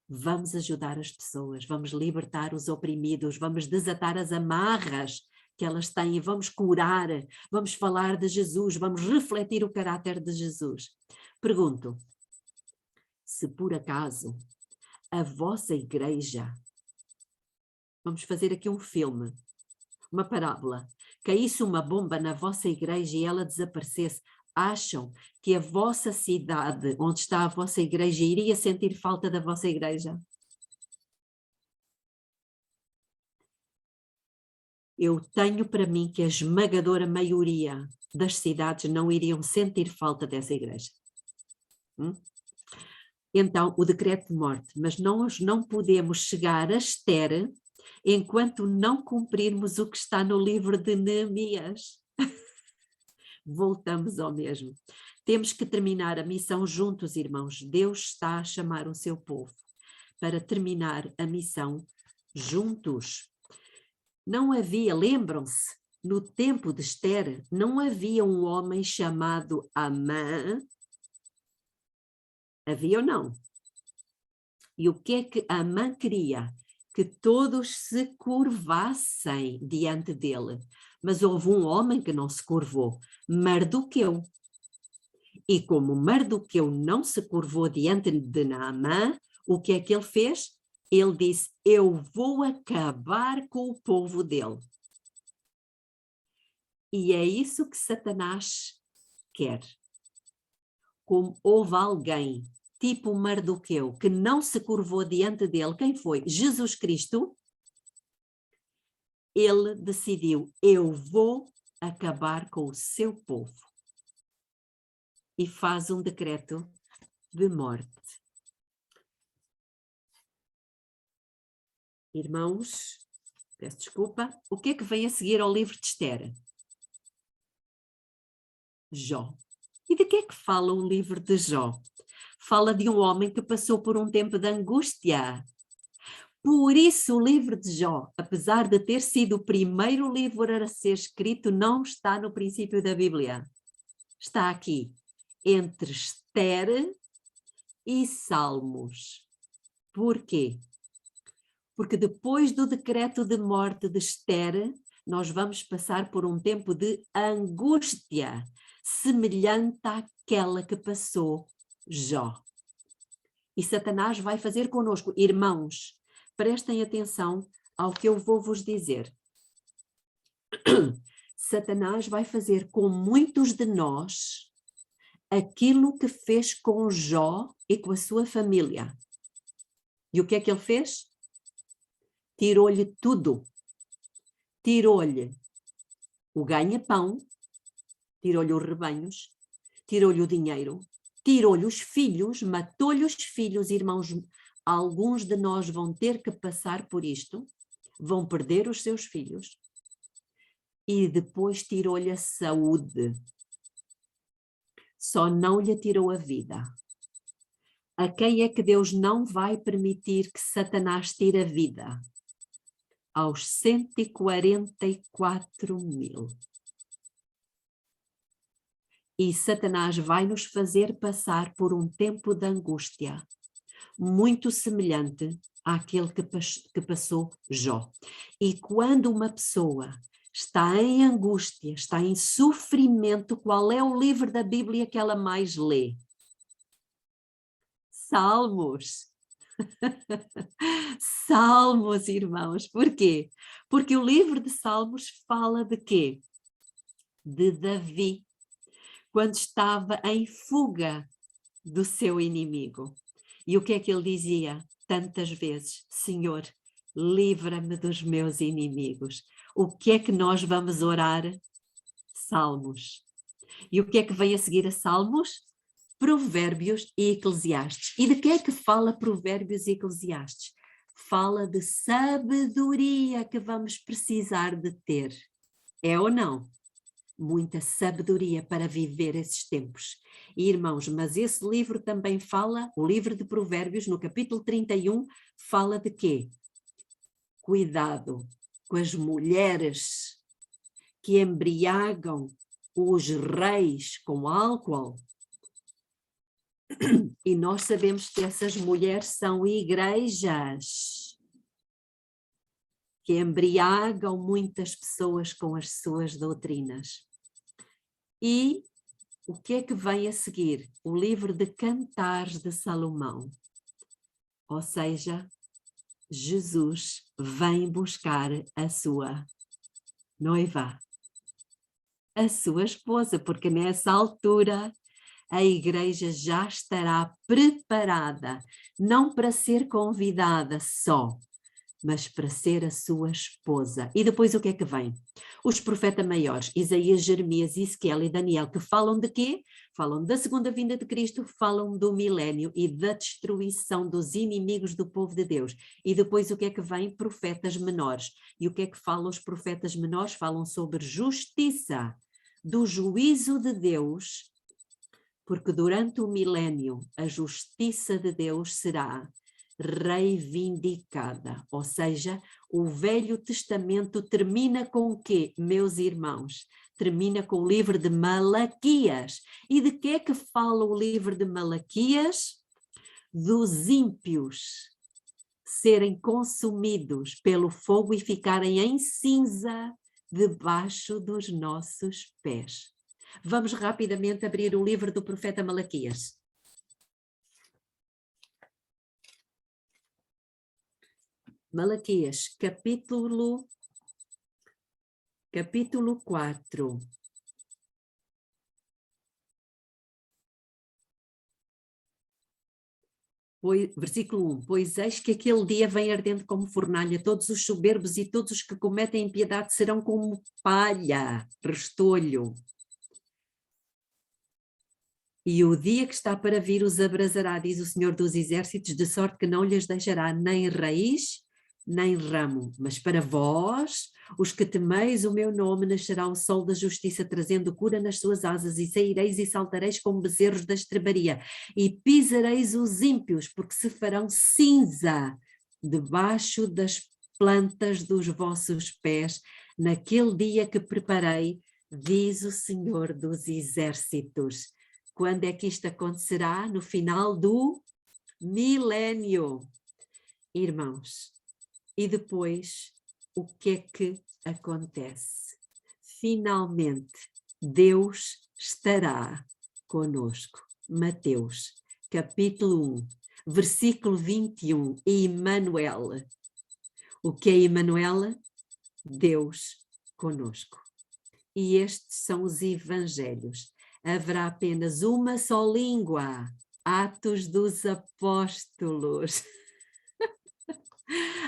[SPEAKER 2] Vamos ajudar as pessoas, vamos libertar os oprimidos, vamos desatar as amarras que elas têm, vamos curar, vamos falar de Jesus, vamos refletir o caráter de Jesus. Pergunto, se por acaso a vossa igreja, vamos fazer aqui um filme, uma parábola, caísse uma bomba na vossa igreja e ela desaparecesse, acham que a vossa cidade, onde está a vossa igreja, iria sentir falta da vossa igreja? Eu tenho para mim que a esmagadora maioria das cidades não iriam sentir falta dessa igreja. Então, o decreto de morte, mas nós não podemos chegar a Ester enquanto não cumprirmos o que está no livro de Neemias. Voltamos ao mesmo. Temos que terminar a missão juntos, irmãos. Deus está a chamar o seu povo para terminar a missão juntos. Não havia, lembram-se, no tempo de Ester, não havia um homem chamado Amã. Havia ou não? E o que é que Amã queria? Que todos se curvassem diante dele. Mas houve um homem que não se curvou, Mardoqueu. E como Mardoqueu não se curvou diante de Naamã, o que é que ele fez? Ele disse, eu vou acabar com o povo dele. E é isso que Satanás quer. Como houve alguém, tipo Mardoqueu, que não se curvou diante dele, quem foi? Jesus Cristo. Ele decidiu, eu vou acabar com o seu povo. E faz um decreto de morte. Irmãos, peço desculpa, o que é que vem a seguir ao livro de Ester? Jó. E de que é que fala o livro de Jó? Fala de um homem que passou por um tempo de angústia. Por isso o livro de Jó, apesar de ter sido o primeiro livro a ser escrito, não está no princípio da Bíblia. Está aqui, entre Ester e Salmos. Por quê? Porque depois do decreto de morte de Ester, nós vamos passar por um tempo de angústia, semelhante àquela que passou Jó. E Satanás vai fazer conosco, irmãos, prestem atenção ao que eu vou vos dizer. Satanás vai fazer com muitos de nós aquilo que fez com Jó e com a sua família. E o que é que ele fez? Tirou-lhe tudo. Tirou-lhe o ganha-pão, tirou-lhe os rebanhos, tirou-lhe o dinheiro, tirou-lhe os filhos, matou-lhe os filhos, irmãos. Alguns de nós vão ter que passar por isto, vão perder os seus filhos, e depois tirou-lhe a saúde. Só não lhe tirou a vida. A quem é que Deus não vai permitir que Satanás tire a vida? Aos 144.000. E Satanás vai nos fazer passar por um tempo de angústia, muito semelhante àquele que passou Jó. E quando uma pessoa está em angústia, está em sofrimento, qual é o livro da Bíblia que ela mais lê? Salmos. Salmos, irmãos. Por quê? Porque o livro de Salmos fala de quê? De Davi, quando estava em fuga do seu inimigo. E o que é que ele dizia tantas vezes? Senhor, livra-me dos meus inimigos. O que é que nós vamos orar? Salmos. E o que é que vem a seguir a Salmos? Provérbios e Eclesiastes. E de que é que fala Provérbios e Eclesiastes? Fala de sabedoria que vamos precisar de ter. É ou não? muita sabedoria para viver esses tempos. E, irmãos, mas esse livro também fala, o livro de Provérbios, no capítulo 31, fala de quê? Cuidado com as mulheres que embriagam os reis com álcool. E nós sabemos que essas mulheres são igrejas que embriagam muitas pessoas com as suas doutrinas. E o que é que vem a seguir? O livro de Cantares de Salomão. Ou seja, Jesus vem buscar a sua noiva, a sua esposa, porque nessa altura a igreja já estará preparada, não para ser convidada só, mas para ser a sua esposa. E depois o que é que vem? Os profetas maiores, Isaías, Jeremias, Ezequiel e Daniel, que falam de quê? Falam da segunda vinda de Cristo, falam do milénio e da destruição dos inimigos do povo de Deus. E depois o que é que vem? Profetas menores. E o que é que falam os profetas menores? Falam sobre justiça, do juízo de Deus, porque durante o milénio a justiça de Deus será reivindicada, ou seja, o Velho Testamento termina com o quê, meus irmãos? Termina com o livro de Malaquias. E de que é que fala o livro de Malaquias? Dos ímpios serem consumidos pelo fogo e ficarem em cinza debaixo dos nossos pés. Vamos rapidamente abrir o livro do profeta Malaquias. Malaquias, capítulo 4. Versículo 1. Pois eis que aquele dia vem ardente como fornalha, todos os soberbos e todos os que cometem impiedade serão como palha, restolho. E o dia que está para vir os abrasará, diz o Senhor dos Exércitos, de sorte que não lhes deixará nem raiz, nem ramo. Mas para vós, os que temeis o meu nome, nascerá o sol da justiça, trazendo cura nas suas asas, e saireis e saltareis como bezerros da estrebaria, e pisareis os ímpios, porque se farão cinza debaixo das plantas dos vossos pés, naquele dia que preparei, diz o Senhor dos Exércitos. Quando é que isto acontecerá? No final do milénio, irmãos. E depois, o que é que acontece? Finalmente, Deus estará conosco. Mateus, capítulo 1, versículo 21, Emmanuel. O que é Emmanuel? Deus conosco. E estes são os evangelhos. Haverá apenas uma só língua, Atos dos Apóstolos.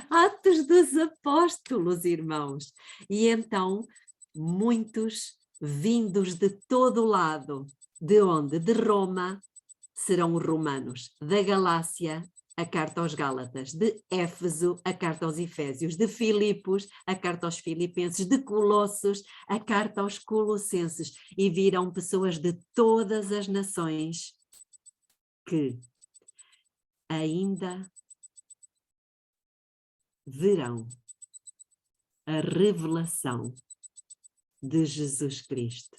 [SPEAKER 2] Atos dos Apóstolos, irmãos. E então, muitos vindos de todo o lado. De onde? De Roma, serão os romanos. Da Galácia, a carta aos Gálatas. De Éfeso, a carta aos Efésios. De Filipos, a carta aos Filipenses. De Colossos, a carta aos Colossenses. E virão pessoas de todas as nações que ainda verão a revelação de Jesus Cristo,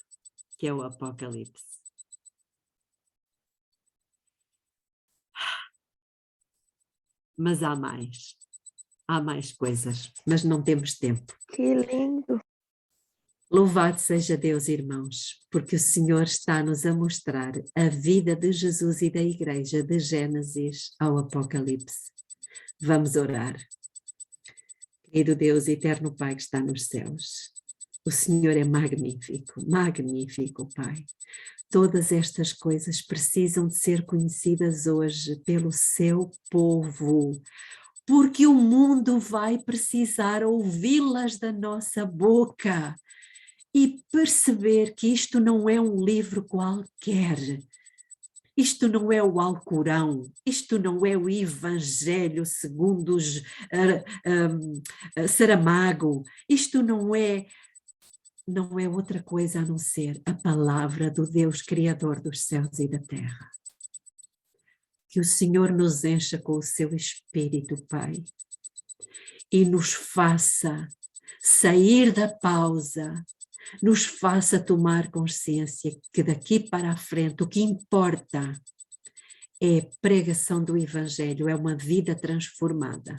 [SPEAKER 2] que é o Apocalipse. Mas há mais coisas, mas não temos tempo.
[SPEAKER 5] Que lindo!
[SPEAKER 2] Louvado seja Deus, irmãos, porque o Senhor está-nos a mostrar a vida de Jesus e da Igreja, de Gênesis ao Apocalipse. Vamos orar. Querido Deus, eterno Pai que está nos céus, o Senhor é magnífico, magnífico, Pai. Todas estas coisas precisam de ser conhecidas hoje pelo seu povo, porque o mundo vai precisar ouvi-las da nossa boca e perceber que isto não é um livro qualquer. Isto não é o Alcorão, isto não é o Evangelho segundo Saramago, isto não é não é outra coisa a não ser a palavra do Deus Criador dos céus e da terra. Que o Senhor nos encha com o seu Espírito, Pai, e nos faça sair da pausa, nos faça tomar consciência que daqui para a frente o que importa é a pregação do Evangelho, é uma vida transformada.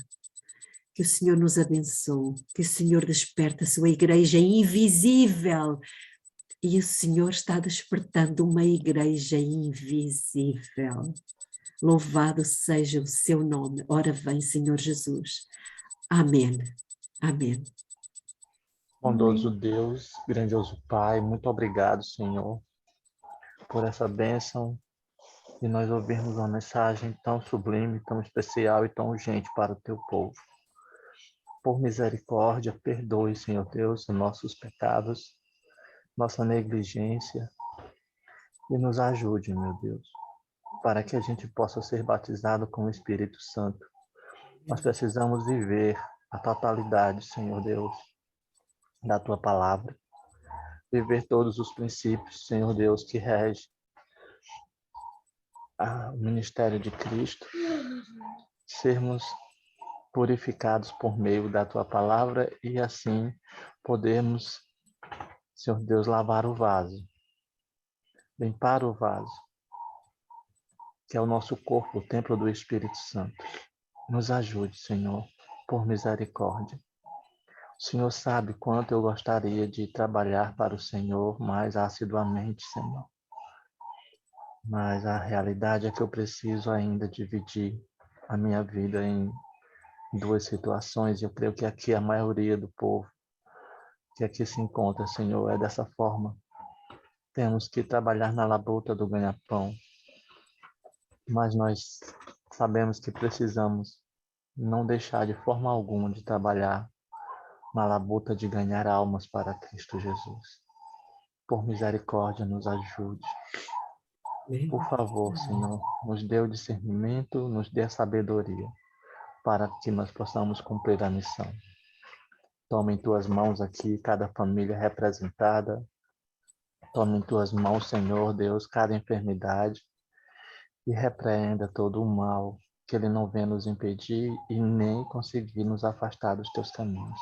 [SPEAKER 2] Que o Senhor nos abençoe, que o Senhor desperte a sua igreja invisível. E o Senhor está despertando uma igreja invisível. Louvado seja o seu nome. Ora vem, Senhor Jesus. Amém. Amém.
[SPEAKER 3] Bondoso Deus, grandioso Pai, muito obrigado, Senhor, por essa bênção de nós ouvirmos uma mensagem tão sublime, tão especial e tão urgente para o teu povo. Por misericórdia, perdoe, Senhor Deus, os nossos pecados, nossa negligência e nos ajude, meu Deus, para que a gente possa ser batizado com o Espírito Santo. Nós precisamos viver a totalidade, Senhor Deus, da tua palavra, viver todos os princípios, Senhor Deus, que rege o ministério de Cristo, sermos purificados por meio da tua palavra e assim podermos, Senhor Deus, lavar o vaso, limpar o vaso, que é o nosso corpo, o templo do Espírito Santo. Nos ajude, Senhor, por misericórdia. O Senhor sabe quanto eu gostaria de trabalhar para o Senhor mais assiduamente, Senhor. Mas a realidade é que eu preciso ainda dividir a minha vida em duas situações. Eu creio que aqui a maioria do povo que aqui se encontra, Senhor, é dessa forma. Temos que trabalhar na labuta do ganha-pão, mas nós sabemos que precisamos não deixar de forma alguma de trabalhar na labuta de ganhar almas para Cristo Jesus. Por misericórdia, nos ajude. Por favor, Senhor, nos dê o discernimento, nos dê a sabedoria, para que nós possamos cumprir a missão. Toma em tuas mãos aqui cada família representada. Toma em tuas mãos, Senhor Deus, cada enfermidade e repreenda todo o mal, que ele não venha nos impedir e nem conseguir nos afastar dos teus caminhos.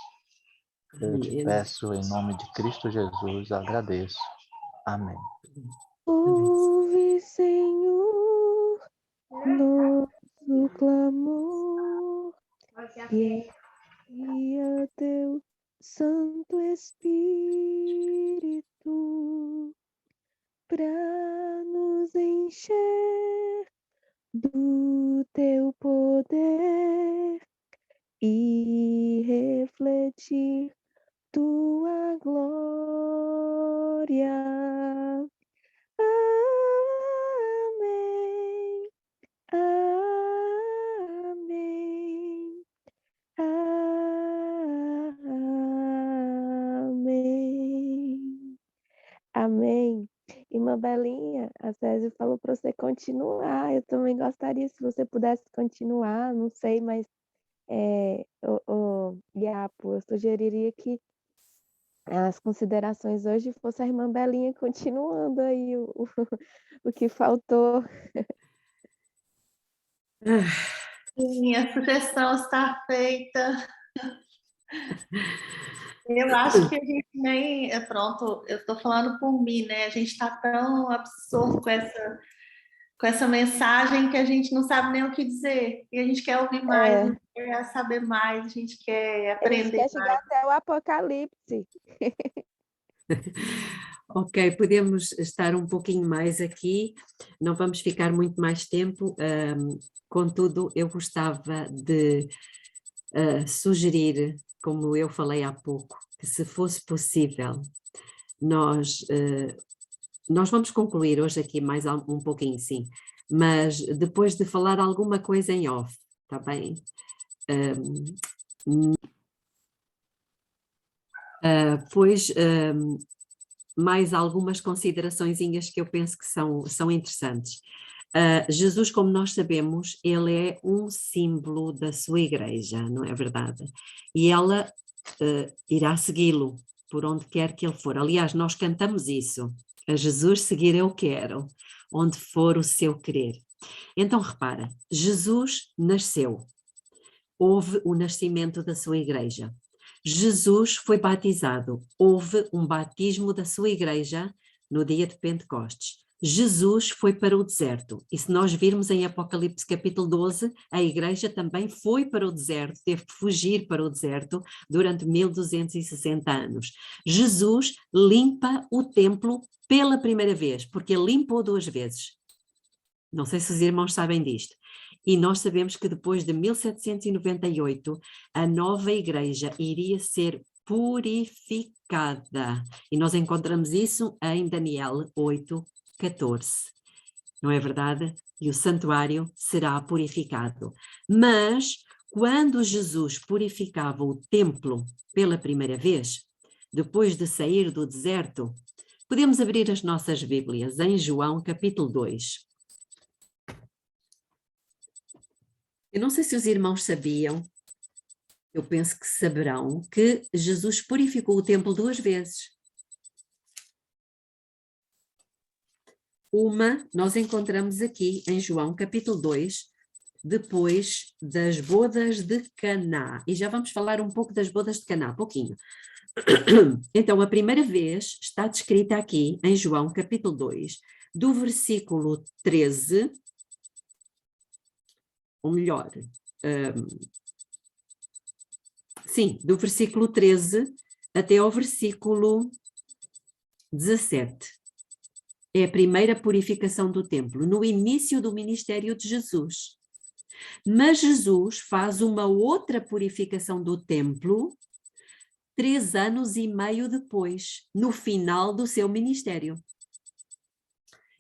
[SPEAKER 3] Eu te peço em nome de Cristo Jesus, agradeço. Amém.
[SPEAKER 5] Ouve, Senhor, nosso clamor e envia teu Santo Espírito para nos encher do teu poder e refletir tua glória. Amém, amém, amém, amém. Irmã Belinha, a César falou para você continuar. Eu também gostaria, se você pudesse continuar, não sei, mas Iapo, eu sugeriria que as considerações hoje fosse a irmã Belinha continuando aí o que faltou.
[SPEAKER 1] Sim, a sugestão está feita. Eu acho que a gente nem... Pronto, eu estou falando por mim, né? A gente está tão absorto com essa mensagem que a gente não sabe nem o que dizer. E a gente quer ouvir mais, a gente quer saber mais, a gente quer aprender
[SPEAKER 5] A gente quer chegar até o Apocalipse.
[SPEAKER 2] Ok, podemos estar um pouquinho mais aqui, não vamos ficar muito mais tempo, contudo eu gostava de sugerir, como eu falei há pouco, que se fosse possível, nós vamos concluir hoje aqui mais um pouquinho, sim, mas depois de falar alguma coisa em off, está bem? Pois mais algumas consideraçõezinhas que eu penso que são interessantes. Jesus, como nós sabemos, ele é um símbolo da sua igreja, não é verdade? E ela irá segui-lo, por onde quer que ele for. Aliás, nós cantamos isso. A Jesus seguir eu quero, onde for o seu querer. Então repara, Jesus nasceu. Houve o nascimento da sua igreja. Jesus foi batizado. Houve um batismo da sua igreja no dia de Pentecostes. Jesus foi para o deserto. E se nós virmos em Apocalipse capítulo 12, a igreja também foi para o deserto, teve que fugir para o deserto durante 1260 anos. Jesus limpa o templo pela primeira vez, porque ele limpou 2 vezes. Não sei se os irmãos sabem disto. E nós sabemos que depois de 1798, a nova igreja iria ser purificada. E nós encontramos isso em Daniel 8:14. Não é verdade? E o santuário será purificado. Mas, quando Jesus purificava o templo pela primeira vez, depois de sair do deserto, podemos abrir as nossas Bíblias em João capítulo 2. Eu não sei se os irmãos sabiam, eu penso que saberão, que Jesus purificou o templo 2 vezes. Uma nós encontramos aqui em João capítulo 2, depois das bodas de Caná. E já vamos falar um pouco das bodas de Caná, pouquinho. Então, a primeira vez está descrita aqui em João capítulo 2, do versículo 13, ou melhor, do versículo 13 até ao versículo 17. É a primeira purificação do templo, no início do ministério de Jesus. Mas Jesus faz uma outra purificação do templo 3 anos e meio depois, no final do seu ministério.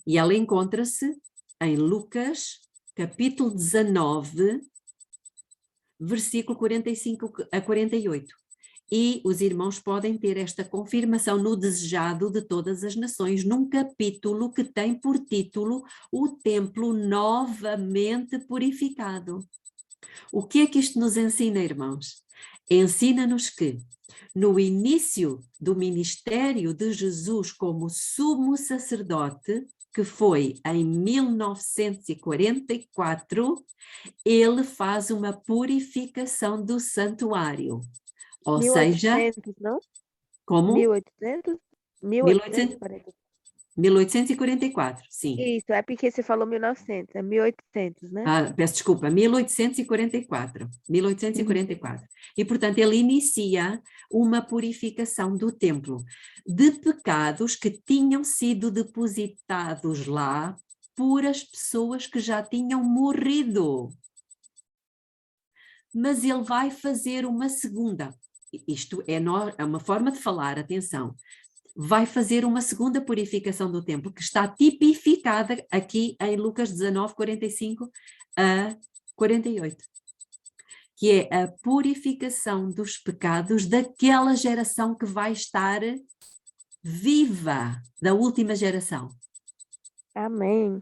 [SPEAKER 2] E ela encontra-se em Lucas, capítulo 19, versículo 45 a 48. E os irmãos podem ter esta confirmação no Desejado de Todas as Nações, num capítulo que tem por título O Templo Novamente Purificado. O que é que isto nos ensina, irmãos? Ensina-nos que, no início do ministério de Jesus como sumo sacerdote, que foi em 1944, ele faz uma purificação do santuário. Ou
[SPEAKER 5] 1800,
[SPEAKER 2] seja,
[SPEAKER 5] não?
[SPEAKER 2] como?
[SPEAKER 5] 1800? 1840.
[SPEAKER 2] 1844, sim.
[SPEAKER 5] Isso, é porque você falou 1900, é 1800, né?
[SPEAKER 2] Peço desculpa, 1844. 1844. E, portanto, ele inicia uma purificação do templo de pecados que tinham sido depositados lá por as pessoas que já tinham morrido. Mas ele vai fazer uma segunda. Isto é uma forma de falar, atenção. Vai fazer uma segunda purificação do templo, que está tipificada aqui em Lucas 19, 45 a 48, que é a purificação dos pecados daquela geração que vai estar viva, da última geração.
[SPEAKER 5] Amém.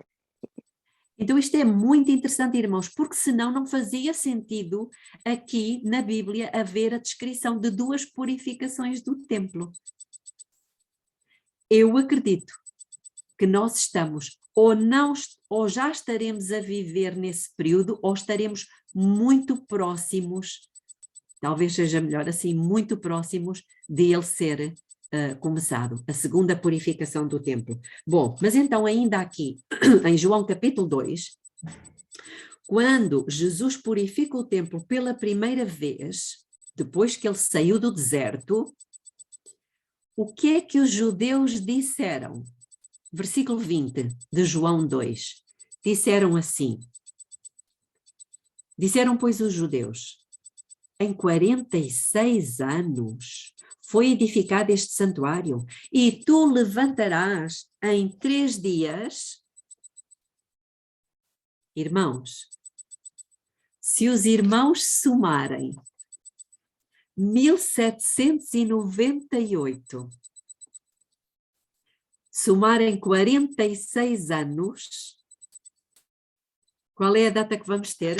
[SPEAKER 2] Então isto é muito interessante, irmãos, porque senão não fazia sentido aqui na Bíblia haver a descrição de 2 purificações do templo. Eu acredito que nós estamos ou já estaremos a viver nesse período, ou estaremos muito próximos, talvez seja melhor assim, muito próximos de ele ser começado, a segunda purificação do templo. Bom, mas então ainda aqui, em João capítulo 2, quando Jesus purifica o templo pela primeira vez, depois que ele saiu do deserto, o que é que os judeus disseram? Versículo 20 de João 2. Disseram assim: disseram, pois, os judeus, em 46 anos foi edificado este santuário, e tu levantarás em 3 dias. Irmãos, se os irmãos somarem 1798, somarem 46 anos, qual é a data que vamos ter?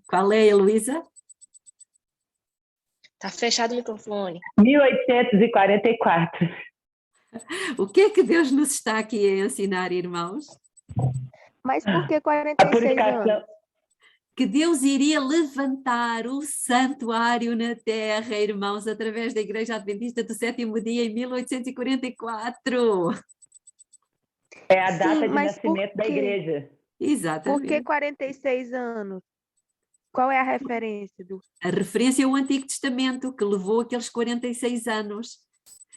[SPEAKER 2] Qual é, Heloísa?
[SPEAKER 6] Tá fechado o microfone.
[SPEAKER 7] 1844.
[SPEAKER 2] O que é que Deus nos está aqui a ensinar, irmãos?
[SPEAKER 5] Mas por que
[SPEAKER 7] A
[SPEAKER 5] 46
[SPEAKER 7] purificação.
[SPEAKER 5] anos?
[SPEAKER 2] Que Deus iria levantar o santuário na terra, irmãos, através da Igreja Adventista do Sétimo Dia em 1844.
[SPEAKER 7] É a
[SPEAKER 5] Sim,
[SPEAKER 7] data de
[SPEAKER 5] mas por
[SPEAKER 7] nascimento da
[SPEAKER 5] quê?
[SPEAKER 7] igreja.
[SPEAKER 5] Por que
[SPEAKER 2] Exatamente.
[SPEAKER 5] 46 anos? Qual é a referência do...
[SPEAKER 2] A referência é o Antigo Testamento, que levou aqueles 46 anos.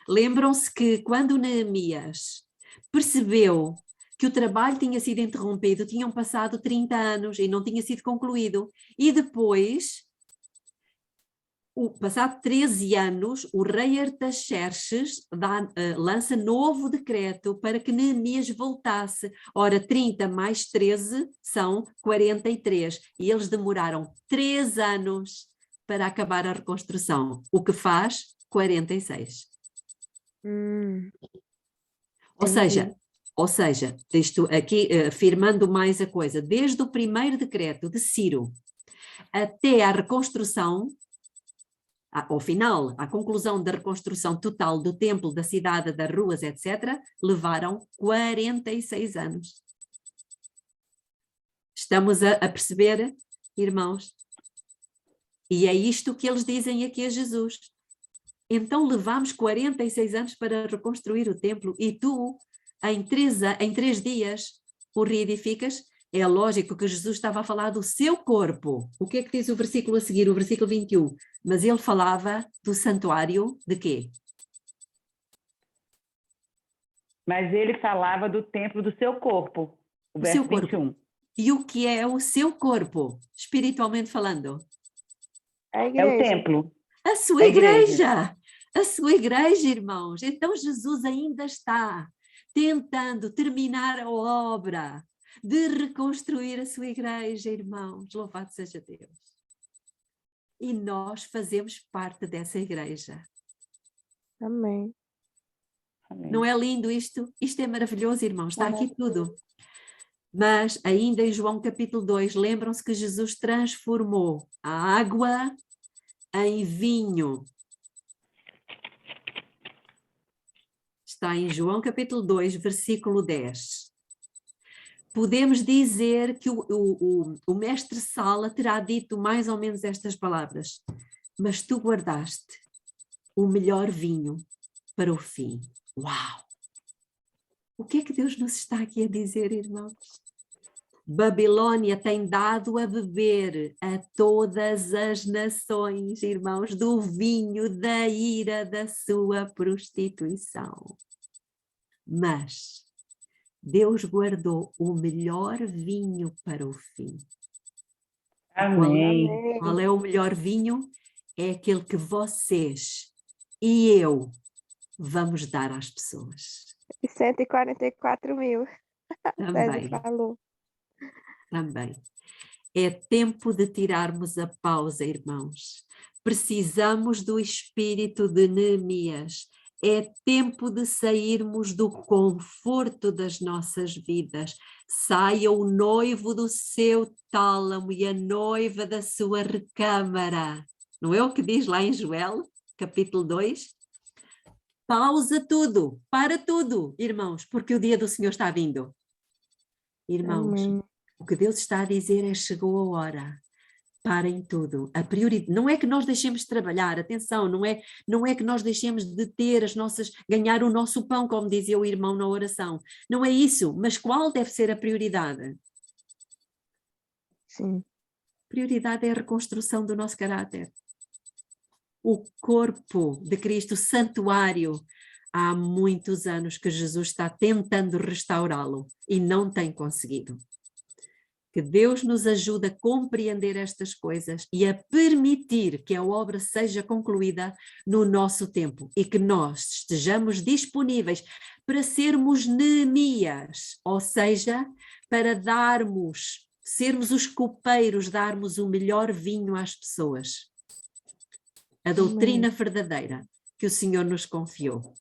[SPEAKER 2] Lembram-se que quando Neemias percebeu que o trabalho tinha sido interrompido, tinham passado 30 anos e não tinha sido concluído, e depois, passado 13 anos, o rei Artaxerxes lança novo decreto para que Neemias voltasse. Ora, 30 mais 13 são 43, e eles demoraram 3 anos para acabar a reconstrução, o que faz 46. Ou seja, isto aqui afirmando mais a coisa, desde o primeiro decreto de Ciro até a reconstrução, ao final, a conclusão da reconstrução total do templo, da cidade, das ruas, etc., levaram 46 anos. Estamos a perceber, irmãos? E é isto que eles dizem aqui a Jesus. Então levamos 46 anos para reconstruir o templo e tu, em 3 dias, o reedificas? É lógico que Jesus estava a falar do seu corpo. O que é que diz o versículo a seguir, o versículo 21? Mas ele falava do santuário de quê?
[SPEAKER 7] Mas ele falava do templo do seu corpo. O verso
[SPEAKER 2] seu corpo.
[SPEAKER 7] 21.
[SPEAKER 2] E o que é o seu corpo, espiritualmente falando?
[SPEAKER 5] A
[SPEAKER 7] É
[SPEAKER 5] igreja.
[SPEAKER 7] o templo.
[SPEAKER 2] A sua
[SPEAKER 7] A igreja.
[SPEAKER 2] igreja. A sua igreja, irmãos. Então Jesus ainda está tentando terminar a obra de reconstruir a sua igreja, irmãos. Louvado seja Deus. E nós fazemos parte dessa igreja.
[SPEAKER 5] Amém.
[SPEAKER 7] Amém.
[SPEAKER 2] Não é lindo isto? Isto é maravilhoso, irmãos. Está aqui tudo. Mas ainda em João capítulo 2, lembram-se que Jesus transformou a água em vinho. Está em João capítulo 2, versículo 10. Podemos dizer que o mestre Sala terá dito mais ou menos estas palavras: mas tu guardaste o melhor vinho para o fim. Uau! O que é que Deus nos está aqui a dizer, irmãos? Babilônia tem dado a beber a todas as nações, irmãos, do vinho da ira da sua prostituição. Mas Deus guardou o melhor vinho para o fim.
[SPEAKER 7] Amém.
[SPEAKER 2] Qual é o melhor vinho? É aquele que vocês e eu vamos dar às pessoas.
[SPEAKER 5] E 144 mil.
[SPEAKER 2] Também.
[SPEAKER 5] César falou.
[SPEAKER 2] Também. É tempo de tirarmos a pausa, irmãos. Precisamos do espírito de Neemias. É tempo de sairmos do conforto das nossas vidas. Saia o noivo do seu tálamo e a noiva da sua recâmara. Não é o que diz lá em Joel, capítulo 2? Pausa tudo, para tudo, irmãos, porque o dia do Senhor está vindo. Irmãos,
[SPEAKER 5] Amém.
[SPEAKER 2] o que Deus está a dizer é: chegou a hora. Parem tudo. A prioridade não é que nós deixemos de trabalhar, atenção, não é que nós deixemos de ter ganhar o nosso pão, como dizia o irmão na oração. Não é isso, mas qual deve ser a prioridade?
[SPEAKER 5] Sim.
[SPEAKER 2] A prioridade é a reconstrução do nosso caráter. O corpo de Cristo, o santuário. Há muitos anos que Jesus está tentando restaurá-lo e não tem conseguido. Que Deus nos ajude a compreender estas coisas e a permitir que a obra seja concluída no nosso tempo e que nós estejamos disponíveis para sermos Neemias, ou seja, para sermos os copeiros, darmos o melhor vinho às pessoas. A doutrina verdadeira que o Senhor nos confiou.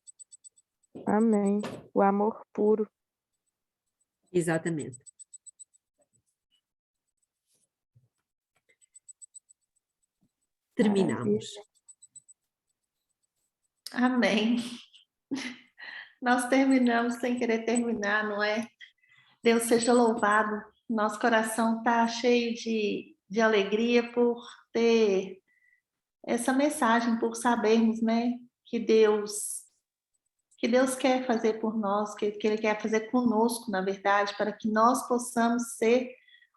[SPEAKER 5] Amém. O amor puro.
[SPEAKER 2] Exatamente. terminamos.
[SPEAKER 1] Amém. Nós terminamos sem querer terminar, não é? Deus seja louvado. Nosso coração está cheio de alegria por ter essa mensagem, por sabermos, né, que Deus quer fazer por nós, que Ele quer fazer conosco, na verdade, para que nós possamos ser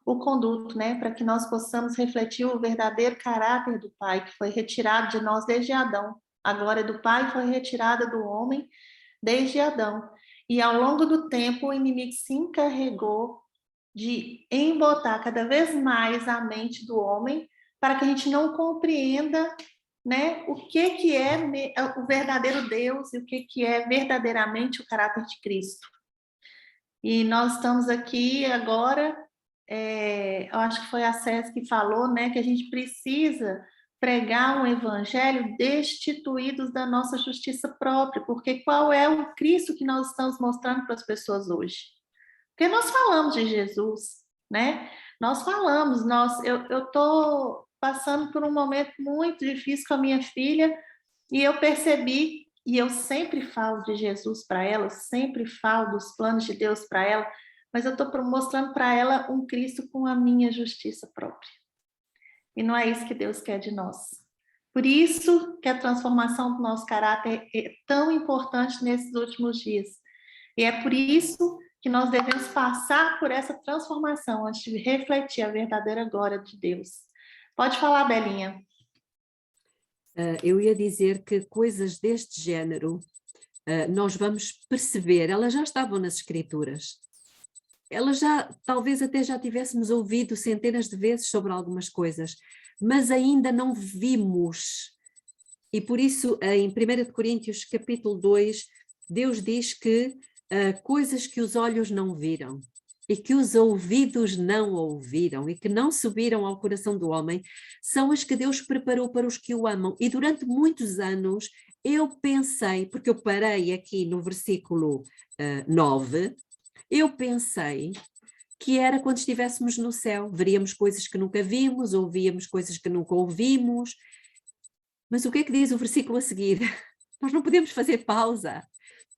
[SPEAKER 1] o conduto, né, para que nós possamos refletir o verdadeiro caráter do Pai, que foi retirado de nós desde Adão. A glória do Pai foi retirada do homem desde Adão. E ao longo do tempo, o inimigo se encarregou de embotar cada vez mais a mente do homem para que a gente não compreenda, né, o que é o verdadeiro Deus e o que é verdadeiramente o caráter de Cristo. E nós estamos aqui agora, eu acho que foi a César que falou, né, que a gente precisa pregar um evangelho destituídos da nossa justiça própria, porque qual é o Cristo que nós estamos mostrando para as pessoas hoje? Porque nós falamos de Jesus, né? Nós falamos, eu estou passando por um momento muito difícil com a minha filha e eu percebi, e eu sempre falo de Jesus para ela, sempre falo dos planos de Deus para ela, mas eu estou mostrando para ela um Cristo com a minha justiça própria. E não é isso que Deus quer de nós. Por isso que a transformação do nosso caráter é tão importante nesses últimos dias. E é por isso que nós devemos passar por essa transformação antes de refletir a verdadeira glória de Deus. Pode falar, Belinha.
[SPEAKER 2] Eu ia dizer que coisas deste género nós vamos perceber, elas já estavam nas Escrituras. Elas talvez até já tivéssemos ouvido centenas de vezes sobre algumas coisas, mas ainda não vimos. E por isso, em 1 Coríntios capítulo 2, Deus diz que coisas que os olhos não viram e que os ouvidos não ouviram e que não subiram ao coração do homem, são as que Deus preparou para os que o amam. E durante muitos anos eu pensei, porque eu parei aqui no versículo 9, eu pensei que era quando estivéssemos no céu, veríamos coisas que nunca vimos, ouvíamos coisas que nunca ouvimos. Mas o que é que diz o versículo a seguir? Nós não podemos fazer pausa.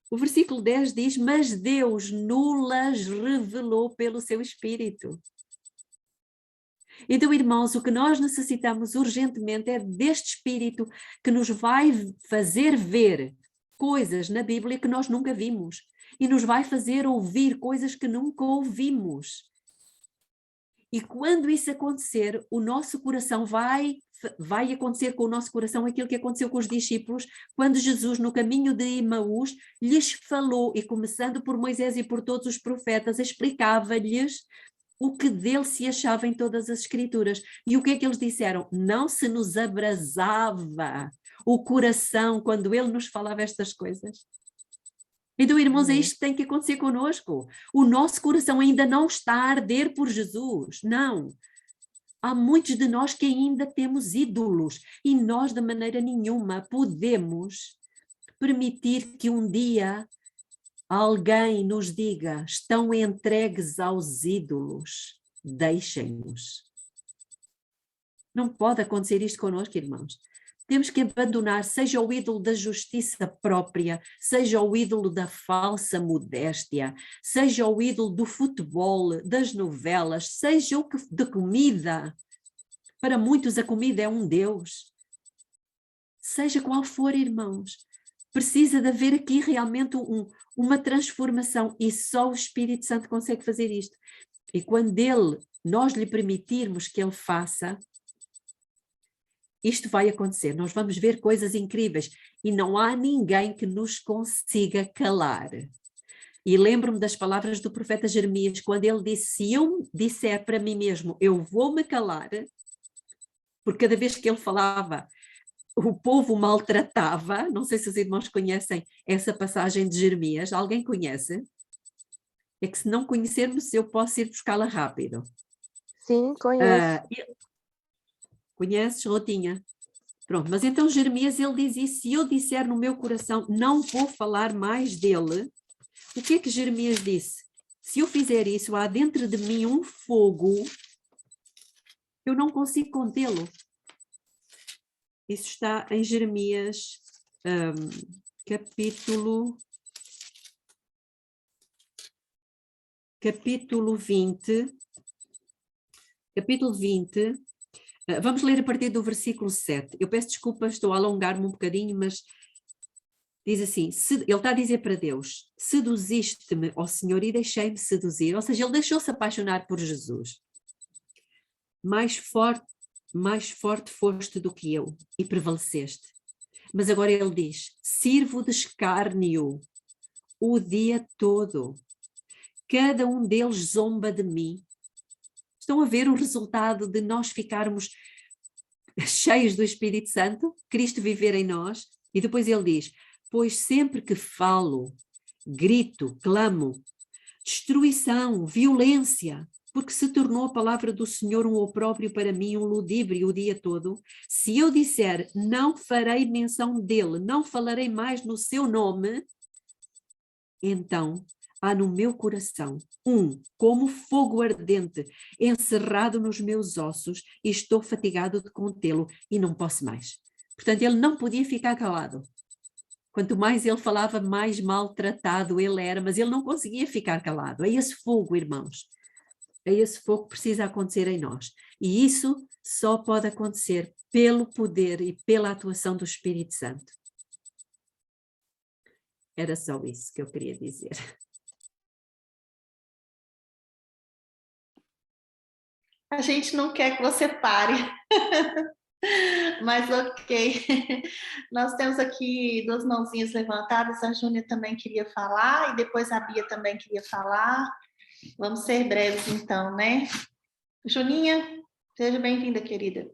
[SPEAKER 2] O versículo 10 diz, mas Deus nulas revelou pelo seu Espírito. Então, irmãos, o que nós necessitamos urgentemente é deste Espírito que nos vai fazer ver coisas na Bíblia que nós nunca vimos e nos vai fazer ouvir coisas que nunca ouvimos. E quando isso acontecer, o nosso coração vai acontecer com o nosso coração aquilo que aconteceu com os discípulos, quando Jesus, no caminho de Emaús, lhes falou, e começando por Moisés e por todos os profetas, explicava-lhes o que dele se achava em todas as Escrituras. E o que é que eles disseram? Não se nos abrasava o coração quando ele nos falava estas coisas? Então, irmãos, é isto que tem que acontecer conosco. O nosso coração ainda não está a arder por Jesus, não. Há muitos de nós que ainda temos ídolos e nós, de maneira nenhuma, podemos permitir que um dia alguém nos diga: estão entregues aos ídolos, deixem-nos. Não pode acontecer isto connosco, irmãos. Temos que abandonar, seja o ídolo da justiça própria, seja o ídolo da falsa modéstia, seja o ídolo do futebol, das novelas, seja o que de comida. Para muitos a comida é um Deus. Seja qual for, irmãos, precisa de haver aqui realmente uma transformação e só o Espírito Santo consegue fazer isto. E quando nós lhe permitirmos que ele faça, isto vai acontecer, nós vamos ver coisas incríveis e não há ninguém que nos consiga calar. E lembro-me das palavras do profeta Jeremias, quando ele disse, se eu disser para mim mesmo, eu vou me calar, porque cada vez que ele falava, o povo maltratava, não sei se os irmãos conhecem essa passagem de Jeremias, alguém conhece? É que se não conhecermos, eu posso ir buscá-la rápido.
[SPEAKER 5] Sim, conheço.
[SPEAKER 2] Conheces, Rotinha? Pronto, mas então Jeremias, ele diz isso, se eu disser no meu coração, não vou falar mais dele, o que é que Jeremias disse? Se eu fizer isso, há dentro de mim um fogo, eu não consigo contê-lo. Isso está em Jeremias, capítulo 20. Capítulo 20. Vamos ler a partir do versículo 7. Eu peço desculpas, estou a alongar-me um bocadinho, mas diz assim, ele está a dizer para Deus, seduziste-me, ó Senhor, e deixei-me seduzir. Ou seja, ele deixou-se apaixonar por Jesus. Mais forte foste do que eu, e prevaleceste. Mas agora ele diz, sirvo de escárnio o dia todo. Cada um deles zomba de mim. Estão a ver o resultado de nós ficarmos cheios do Espírito Santo, Cristo viver em nós? E depois ele diz, pois sempre que falo, grito, clamo, destruição, violência, porque se tornou a palavra do Senhor um opróbrio para mim, um ludíbrio o dia todo. Se eu disser, não farei menção dele, não falarei mais no seu nome, então há no meu coração como fogo ardente, encerrado nos meus ossos, e estou fatigado de contê-lo e não posso mais. Portanto, ele não podia ficar calado. Quanto mais ele falava, mais maltratado ele era, mas ele não conseguia ficar calado. É esse fogo, irmãos. É esse fogo que precisa acontecer em nós. E isso só pode acontecer pelo poder e pela atuação do Espírito Santo. Era só isso que eu queria dizer.
[SPEAKER 1] A gente não quer que você pare. Mas ok. Nós temos aqui 2 mãozinhas levantadas. A Júnia também queria falar e depois a Bia também queria falar. Vamos ser breves então, né? Juninha, seja bem-vinda, querida.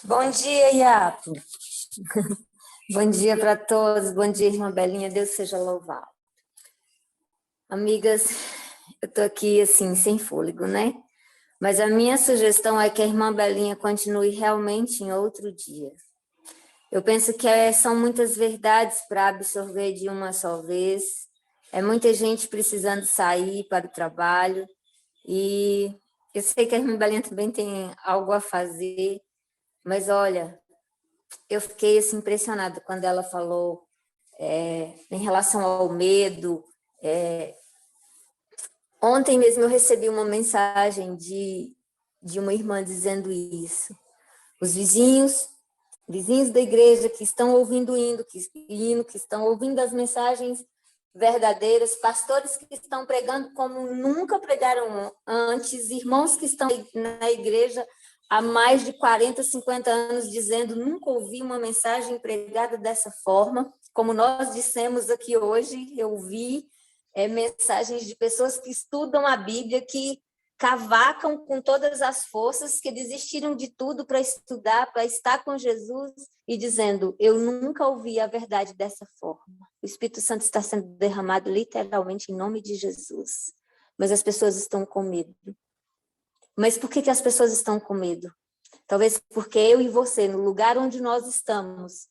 [SPEAKER 4] Bom dia, Iapo. Bom dia para todos. Bom dia, irmã Belinha. Deus seja louvado. Amigas, eu estou aqui assim, sem fôlego, né? Mas a minha sugestão é que a irmã Belinha continue realmente em outro dia. Eu penso que são muitas verdades para absorver de uma só vez. É muita gente precisando sair para o trabalho. E eu sei que a irmã Belinha também tem algo a fazer. Mas olha, eu fiquei assim, impressionada quando ela falou em relação ao medo. Ontem mesmo eu recebi uma mensagem de uma irmã dizendo isso. Os vizinhos da igreja que estão ouvindo que estão ouvindo as mensagens verdadeiras, pastores que estão pregando como nunca pregaram antes, irmãos que estão na igreja há mais de 40, 50 anos dizendo, nunca ouvi uma mensagem pregada dessa forma, como nós dissemos aqui hoje, eu vi mensagens de pessoas que estudam a Bíblia, que cavacam com todas as forças, que desistiram de tudo para estudar, para estar com Jesus, e dizendo, eu nunca ouvi a verdade dessa forma. O Espírito Santo está sendo derramado literalmente em nome de Jesus, mas as pessoas estão com medo. Mas por que as pessoas estão com medo? Talvez porque eu e você, no lugar onde nós estamos,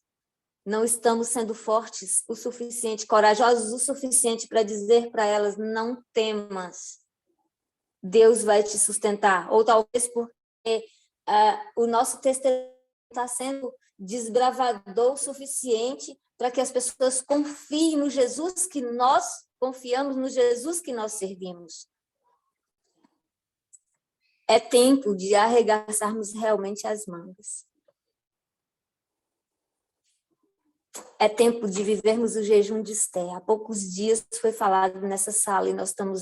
[SPEAKER 4] não estamos sendo fortes o suficiente, corajosos o suficiente para dizer para elas, não temas, Deus vai te sustentar. Ou talvez porque o nosso testemunho está sendo desbravador o suficiente para que as pessoas confiem no Jesus que nós confiamos, no Jesus que nós servimos. É tempo de arregaçarmos realmente as mangas. É tempo de vivermos o jejum de Esther. Há poucos dias foi falado nessa sala e nós estamos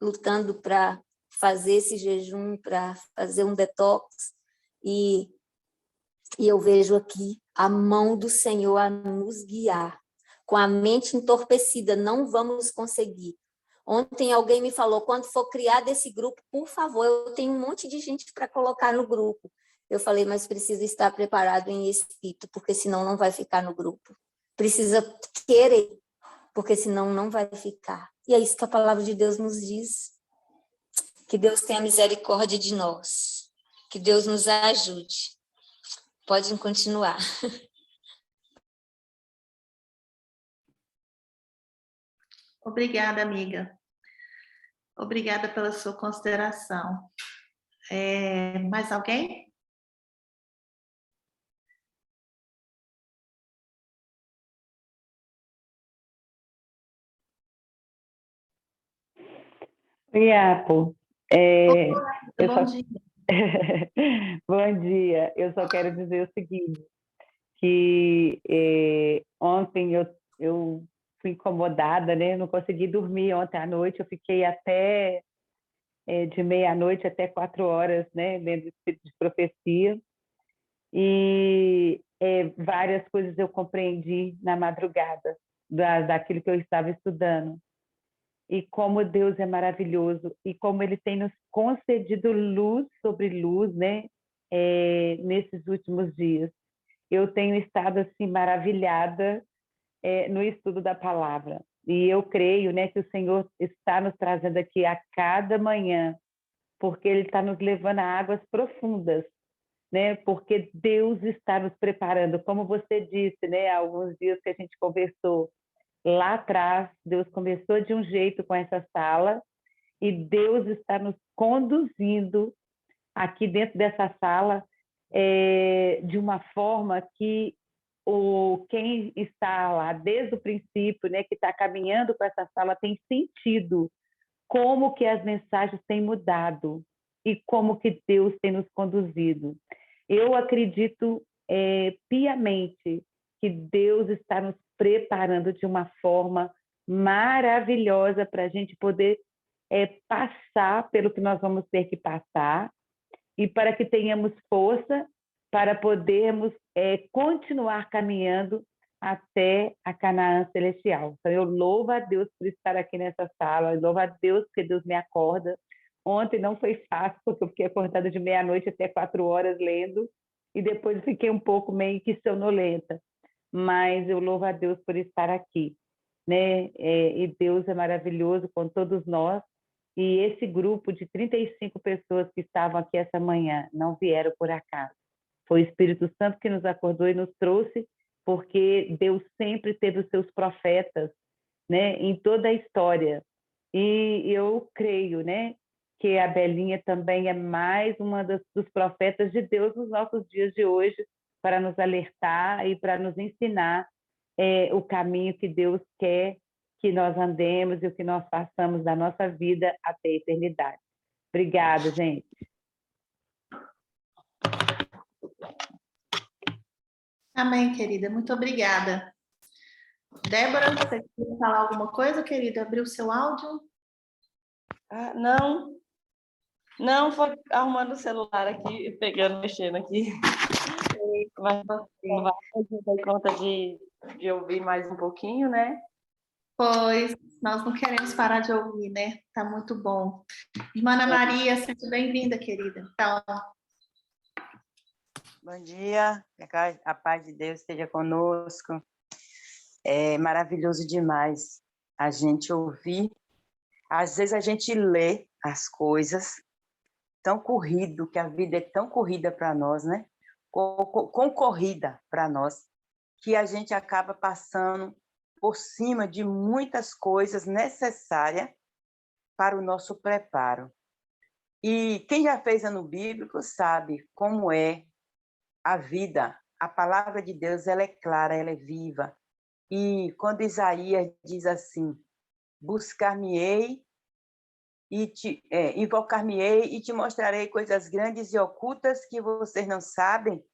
[SPEAKER 4] lutando para fazer esse jejum, para fazer um detox. E eu vejo aqui a mão do Senhor a nos guiar. Com a mente entorpecida, não vamos conseguir. Ontem alguém me falou, quando for criado esse grupo, por favor, eu tenho um monte de gente para colocar no grupo. Eu falei, mas precisa estar preparado em espírito, porque senão não vai ficar no grupo. Precisa querer, porque senão não vai ficar. E é isso que a palavra de Deus nos diz. Que Deus tenha misericórdia de nós. Que Deus nos ajude. Podem continuar.
[SPEAKER 1] Obrigada, amiga. Obrigada pela sua consideração. Mais alguém?
[SPEAKER 7] Iapo, eu
[SPEAKER 1] Bom
[SPEAKER 7] só...
[SPEAKER 1] dia.
[SPEAKER 7] Bom dia. Eu só quero dizer o seguinte, que ontem eu fui incomodada, né? Não consegui dormir ontem à noite. Eu fiquei até de meia-noite até 4 horas, né? Lendo Espírito de Profecia. E várias coisas eu compreendi na madrugada daquilo que eu estava estudando. E como Deus é maravilhoso e como Ele tem nos concedido luz sobre luz, né? Nesses últimos dias. Eu tenho estado assim maravilhada no estudo da palavra. E eu creio, né, que o Senhor está nos trazendo aqui a cada manhã, porque Ele está nos levando a águas profundas, né? Porque Deus está nos preparando, como você disse, né? Há alguns dias que a gente conversou lá atrás, Deus começou de um jeito com essa sala e Deus está nos conduzindo aqui dentro dessa sala de uma forma que quem está lá desde o princípio, né, que está caminhando com essa sala, tem sentido como que as mensagens têm mudado e como que Deus tem nos conduzido. Eu acredito piamente que Deus está nos preparando de uma forma maravilhosa para a gente poder passar pelo que nós vamos ter que passar e para que tenhamos força para podermos continuar caminhando até a Canaã Celestial. Então, eu louvo a Deus por estar aqui nessa sala, eu louvo a Deus porque Deus me acorda. Ontem não foi fácil, porque eu fiquei acordada de meia-noite até 4 horas lendo, e depois fiquei um pouco meio que sonolenta. Mas eu louvo a Deus por estar aqui, né? E Deus é maravilhoso com todos nós. E esse grupo de 35 pessoas que estavam aqui essa manhã não vieram por acaso. Foi o Espírito Santo que nos acordou e nos trouxe, porque Deus sempre teve os seus profetas, né, em toda a história. E eu creio, né, que a Belinha também é mais uma dos profetas de Deus nos nossos dias de hoje, para nos alertar e para nos ensinar o caminho que Deus quer que nós andemos e o que nós façamos da nossa vida até a eternidade. Obrigada, gente.
[SPEAKER 1] Amém, querida. Muito obrigada. Débora, você quer falar alguma coisa, querida? Abriu o seu áudio?
[SPEAKER 6] Ah, não, foi arrumando o celular aqui, pegando, mexendo aqui. Mas eu dei conta de ouvir mais um pouquinho, né?
[SPEAKER 1] Pois, nós não queremos parar de ouvir, né? Tá muito bom. Irmã Ana Maria, seja bem-vinda, querida. Então,
[SPEAKER 8] bom dia, que a paz de Deus esteja conosco. É maravilhoso demais a gente ouvir. Às vezes a gente lê as coisas tão corrido, que a vida é tão corrida para nós, né? Concorrida para nós, que a gente acaba passando por cima de muitas coisas necessárias para o nosso preparo. E quem já fez ano bíblico sabe como é a vida. A palavra de Deus, ela é clara, ela é viva. E quando Isaías diz assim, buscar-me-ei invocar-me-ei e te mostrarei coisas grandes e ocultas que vocês não sabem,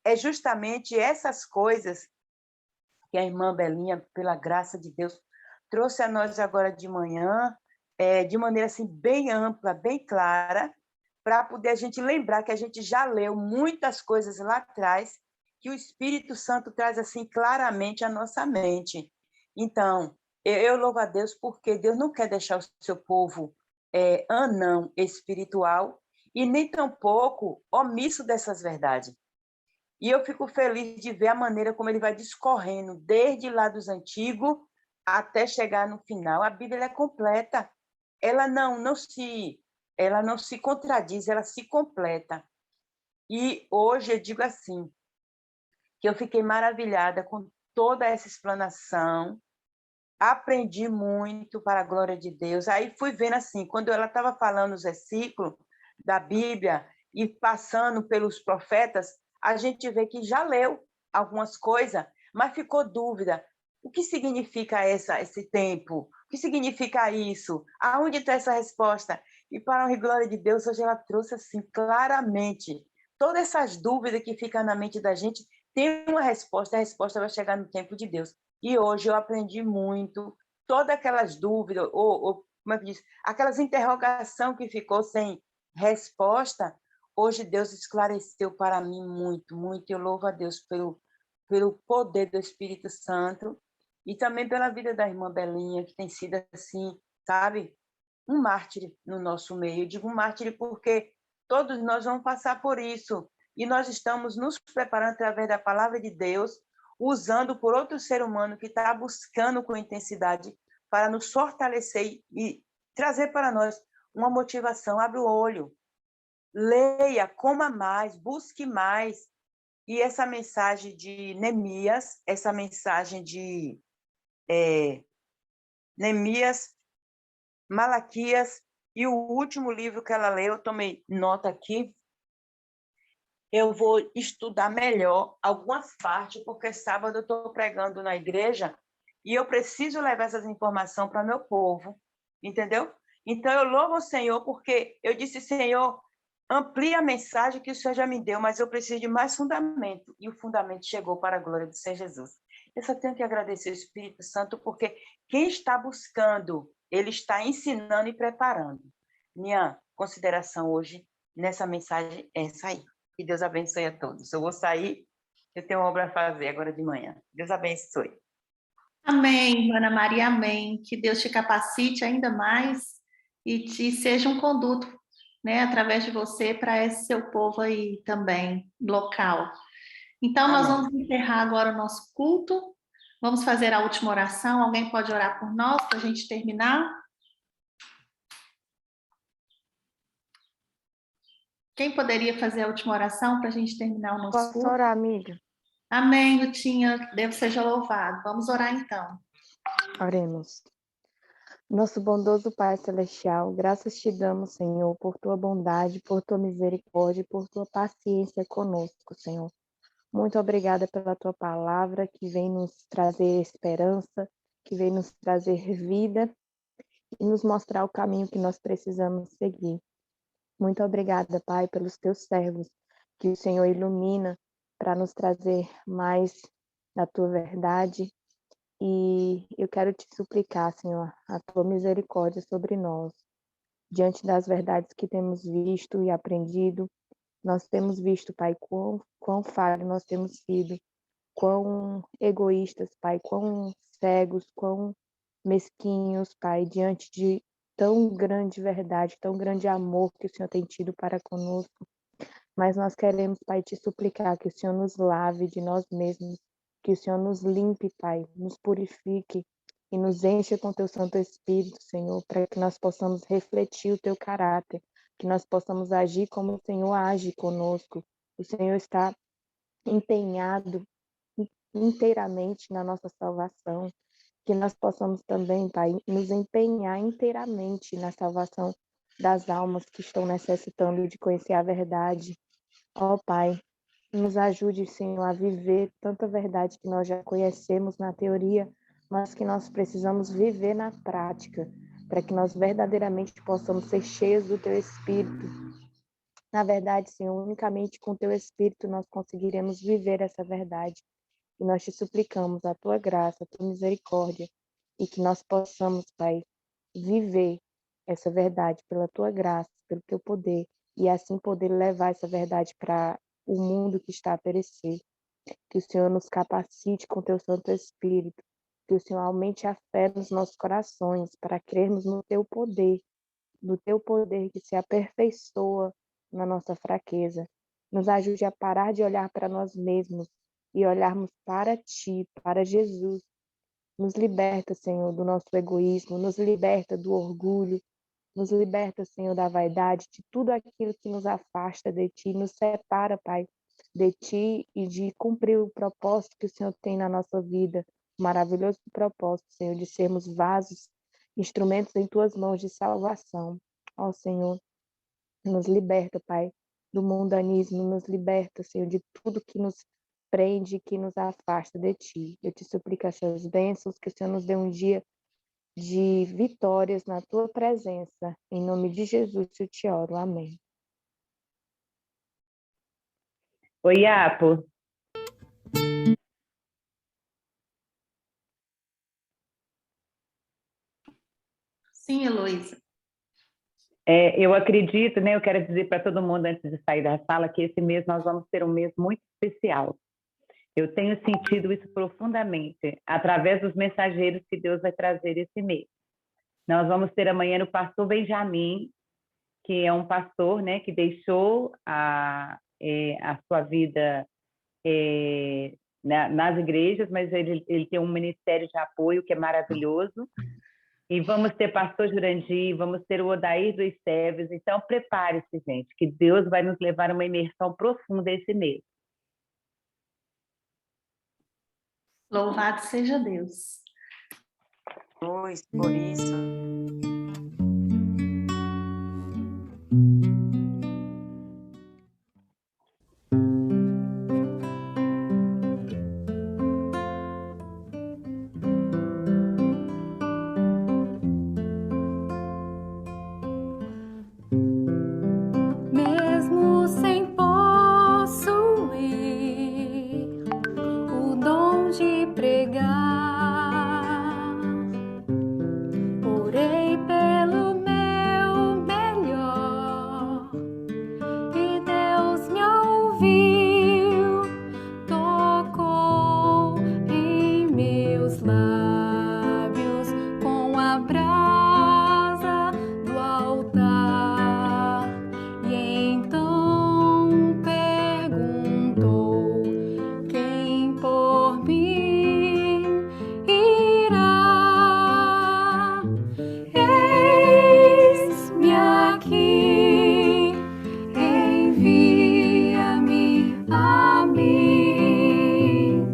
[SPEAKER 8] é justamente essas coisas que a irmã Belinha, pela graça de Deus, trouxe a nós agora de manhã, de maneira assim, bem ampla, bem clara, para poder a gente lembrar que a gente já leu muitas coisas lá atrás, que o Espírito Santo traz assim claramente à nossa mente. Então, eu louvo a Deus porque Deus não quer deixar o seu povo anão espiritual e nem tampouco omisso dessas verdades. E eu fico feliz de ver a maneira como ele vai discorrendo, desde lá dos antigos até chegar no final. A Bíblia é completa. Ela não se contradiz, ela se completa. E hoje eu digo assim, que eu fiquei maravilhada com toda essa explanação, aprendi muito para a glória de Deus. Aí fui vendo assim, quando ela estava falando os versículos da Bíblia e passando pelos profetas, a gente vê que já leu algumas coisas, mas ficou dúvida. O que significa esse tempo? que significa isso? Aonde está essa resposta? E para a honra e glória de Deus, hoje ela trouxe assim claramente todas essas dúvidas que ficam na mente da gente tem uma resposta, a resposta vai chegar no tempo de Deus. E hoje eu aprendi muito, todas aquelas dúvidas, ou como é que diz? Aquelas interrogações que ficou sem resposta, hoje Deus esclareceu para mim muito, muito. Eu louvo a Deus pelo poder do Espírito Santo e também pela vida da irmã Belinha, que tem sido assim, sabe? Um mártir no nosso meio. Eu digo um mártir porque todos nós vamos passar por isso. E nós estamos nos preparando através da palavra de Deus, usando por outro ser humano que está buscando com intensidade para nos fortalecer e trazer para nós uma motivação. Abre o olho, leia, coma mais, busque mais. E essa mensagem de Neemias, essa mensagem de Neemias, Malaquias, e o último livro que ela leu, eu tomei nota aqui, eu vou estudar melhor algumas partes, porque sábado eu estou pregando na igreja e eu preciso levar essas informações para o meu povo, entendeu? Então, eu louvo o Senhor, porque eu disse, Senhor, amplie a mensagem que o Senhor já me deu, mas eu preciso de mais fundamento, e o fundamento chegou para a glória do Senhor Jesus. Eu só tenho que agradecer o Espírito Santo, porque quem está buscando, ele está ensinando e preparando. Minha consideração hoje nessa mensagem é essa aí. Que Deus abençoe a todos. Eu vou sair, eu tenho uma obra a fazer agora de manhã. Deus abençoe.
[SPEAKER 1] Amém, irmã Ana Maria, amém. Que Deus te capacite ainda mais e te seja um conduto, né, através de você para esse seu povo aí também, local. Então, nós
[SPEAKER 8] Amém.
[SPEAKER 1] vamos encerrar agora o nosso culto. Vamos fazer a última oração. Alguém pode orar por nós para a gente terminar? Quem poderia fazer a última oração para a gente terminar o nosso
[SPEAKER 5] Posso
[SPEAKER 1] culto?
[SPEAKER 5] orar, amiga?
[SPEAKER 1] Amém, Lutinha. Deus seja louvado. Vamos orar então.
[SPEAKER 5] Oremos. Nosso bondoso Pai Celestial, graças te damos, Senhor, por tua bondade, por tua misericórdia e por tua paciência conosco, Senhor. Muito obrigada pela tua palavra que vem nos trazer esperança, que vem nos trazer vida e nos mostrar o caminho que nós precisamos seguir. Muito obrigada, Pai, pelos teus servos que o Senhor ilumina para nos trazer mais da tua verdade. E eu quero te suplicar, Senhor, a tua misericórdia sobre nós. Diante das verdades que temos visto e aprendido, nós temos visto, Pai, quão falho nós temos sido, quão egoístas, Pai, quão cegos, quão mesquinhos, Pai, diante de tão grande verdade, tão grande amor que o Senhor tem tido para conosco. Mas nós queremos, Pai, te suplicar que o Senhor nos lave de nós mesmos, que o Senhor nos limpe, Pai, nos purifique e nos encha com teu Santo Espírito, Senhor, para que nós possamos refletir o teu caráter, que nós possamos agir como o Senhor age conosco. O Senhor está empenhado inteiramente na nossa salvação, que nós possamos também, Pai, nos empenhar inteiramente na salvação das almas que estão necessitando de conhecer a verdade. Ó Pai, nos ajude, Senhor, a viver tanta verdade que nós já conhecemos na teoria, mas que nós precisamos viver na prática, para que nós verdadeiramente possamos ser cheios do Teu Espírito. Na verdade, Senhor, unicamente com o Teu Espírito nós conseguiremos viver essa verdade. E nós te suplicamos a Tua graça, a Tua misericórdia, e que nós possamos, Pai, viver essa verdade pela Tua graça, pelo Teu poder, e assim poder levar essa verdade para o mundo que está a perecer. Que o Senhor nos capacite com Teu Santo Espírito, que o Senhor aumente a fé nos nossos corações para crermos no Teu poder que se aperfeiçoa na nossa fraqueza. Nos ajude a parar de olhar para nós mesmos e olharmos para Ti, para Jesus. Nos liberta, Senhor, do nosso egoísmo, nos liberta do orgulho, nos liberta, Senhor, da vaidade, de tudo aquilo que nos afasta de Ti, nos separa, Pai, de Ti e de cumprir o propósito que o Senhor tem na nossa vida, o maravilhoso propósito, Senhor, de sermos vasos, instrumentos em Tuas mãos de salvação. Ó Senhor, nos liberta, Pai, do mundanismo, nos liberta, Senhor, de tudo que nos prende, que nos afasta de Ti. Eu te suplico essas bênçãos, que o Senhor nos dê um dia de vitórias na tua presença. Em nome de Jesus eu te oro. Amém.
[SPEAKER 7] Oi, Apo.
[SPEAKER 1] Sim, Heloísa.
[SPEAKER 7] Eu acredito, né? Eu quero dizer para todo mundo antes de sair da sala que esse mês nós vamos ter um mês muito especial. Eu tenho sentido isso profundamente através dos mensageiros que Deus vai trazer esse mês. Nós vamos ter amanhã o pastor Benjamin, que é um pastor, né, que deixou a sua vida nas igrejas, mas ele tem um ministério de apoio que é maravilhoso. E vamos ter pastor Jurandir, vamos ter o Odair do Esteves. Então, prepare-se, gente, que Deus vai nos levar a uma imersão profunda esse mês.
[SPEAKER 1] Louvado seja Deus.
[SPEAKER 8] Pois, por isso.
[SPEAKER 9] Mesmo sem possuir o dom de pregar, orei pelo meu melhor e Deus me ouviu, tocou em meus lábios com a brasa do altar. E então perguntou: quem por mim irá? Eis-me aqui, envia-me a mim.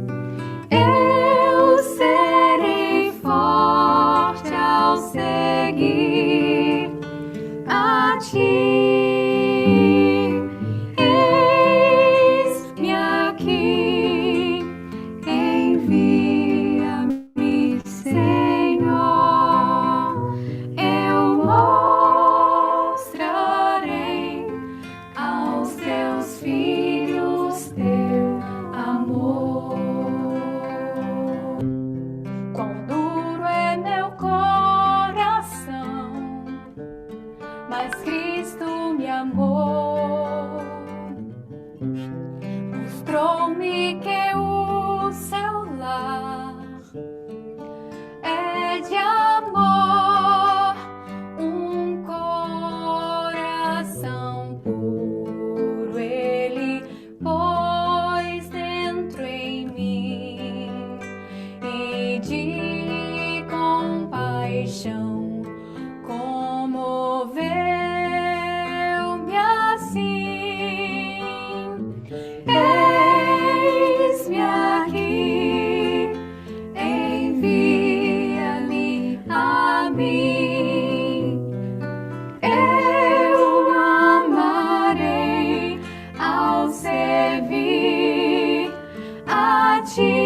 [SPEAKER 9] Eu serei forte ao seguir a ti. Eis-me aqui, envia-me, Senhor. Eu mostrarei aos teus filhos teu amor. Quão duro é meu coração, mas Cristo me amou, mostrou-me que o seu lar é de amor, um coração puro ele pôs dentro em mim e de compaixão comoveu-me assim. Eis-me aqui, envia-me a mim. Eu amarei ao servir a ti.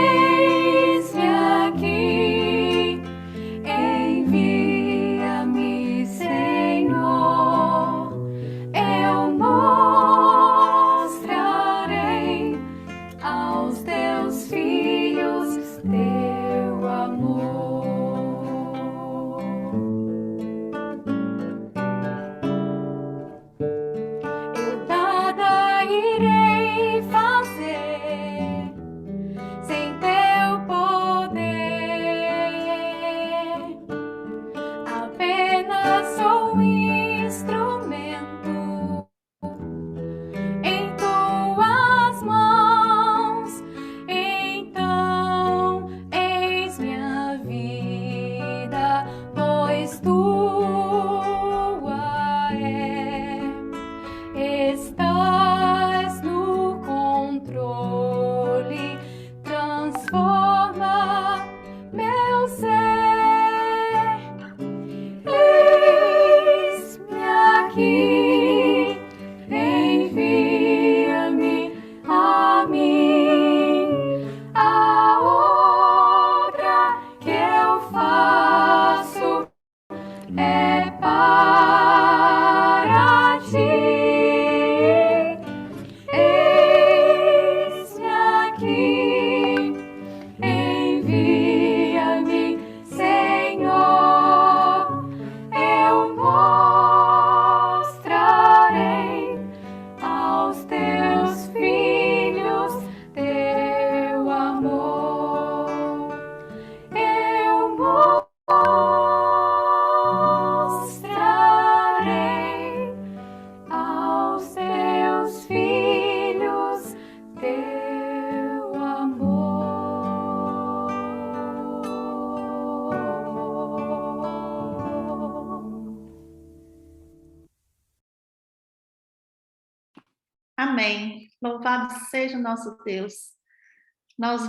[SPEAKER 9] Eis-me aqui, envia-me, Senhor. Eu mostrarei aos teus filhos teu amor. Eu nada irei fazer sem teu poder. Apenas sou um instrumento em tuas mãos. Então, eis minha vida, pois tua é. Estás no
[SPEAKER 1] Amém. Louvado seja o nosso Deus. Nós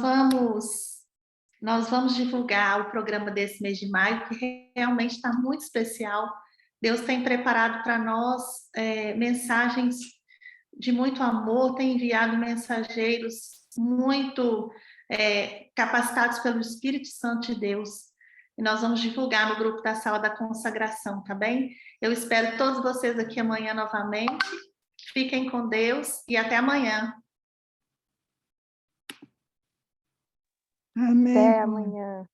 [SPEAKER 1] vamos divulgar o programa desse mês de maio, que realmente está muito especial. Deus tem preparado para nós mensagens de muito amor, tem enviado mensageiros muito capacitados pelo Espírito Santo de Deus. E nós vamos divulgar no grupo da Sala da Consagração, tá bem? Eu espero todos vocês aqui amanhã novamente. Fiquem com Deus e até amanhã.
[SPEAKER 10] Amém.
[SPEAKER 5] Até amanhã.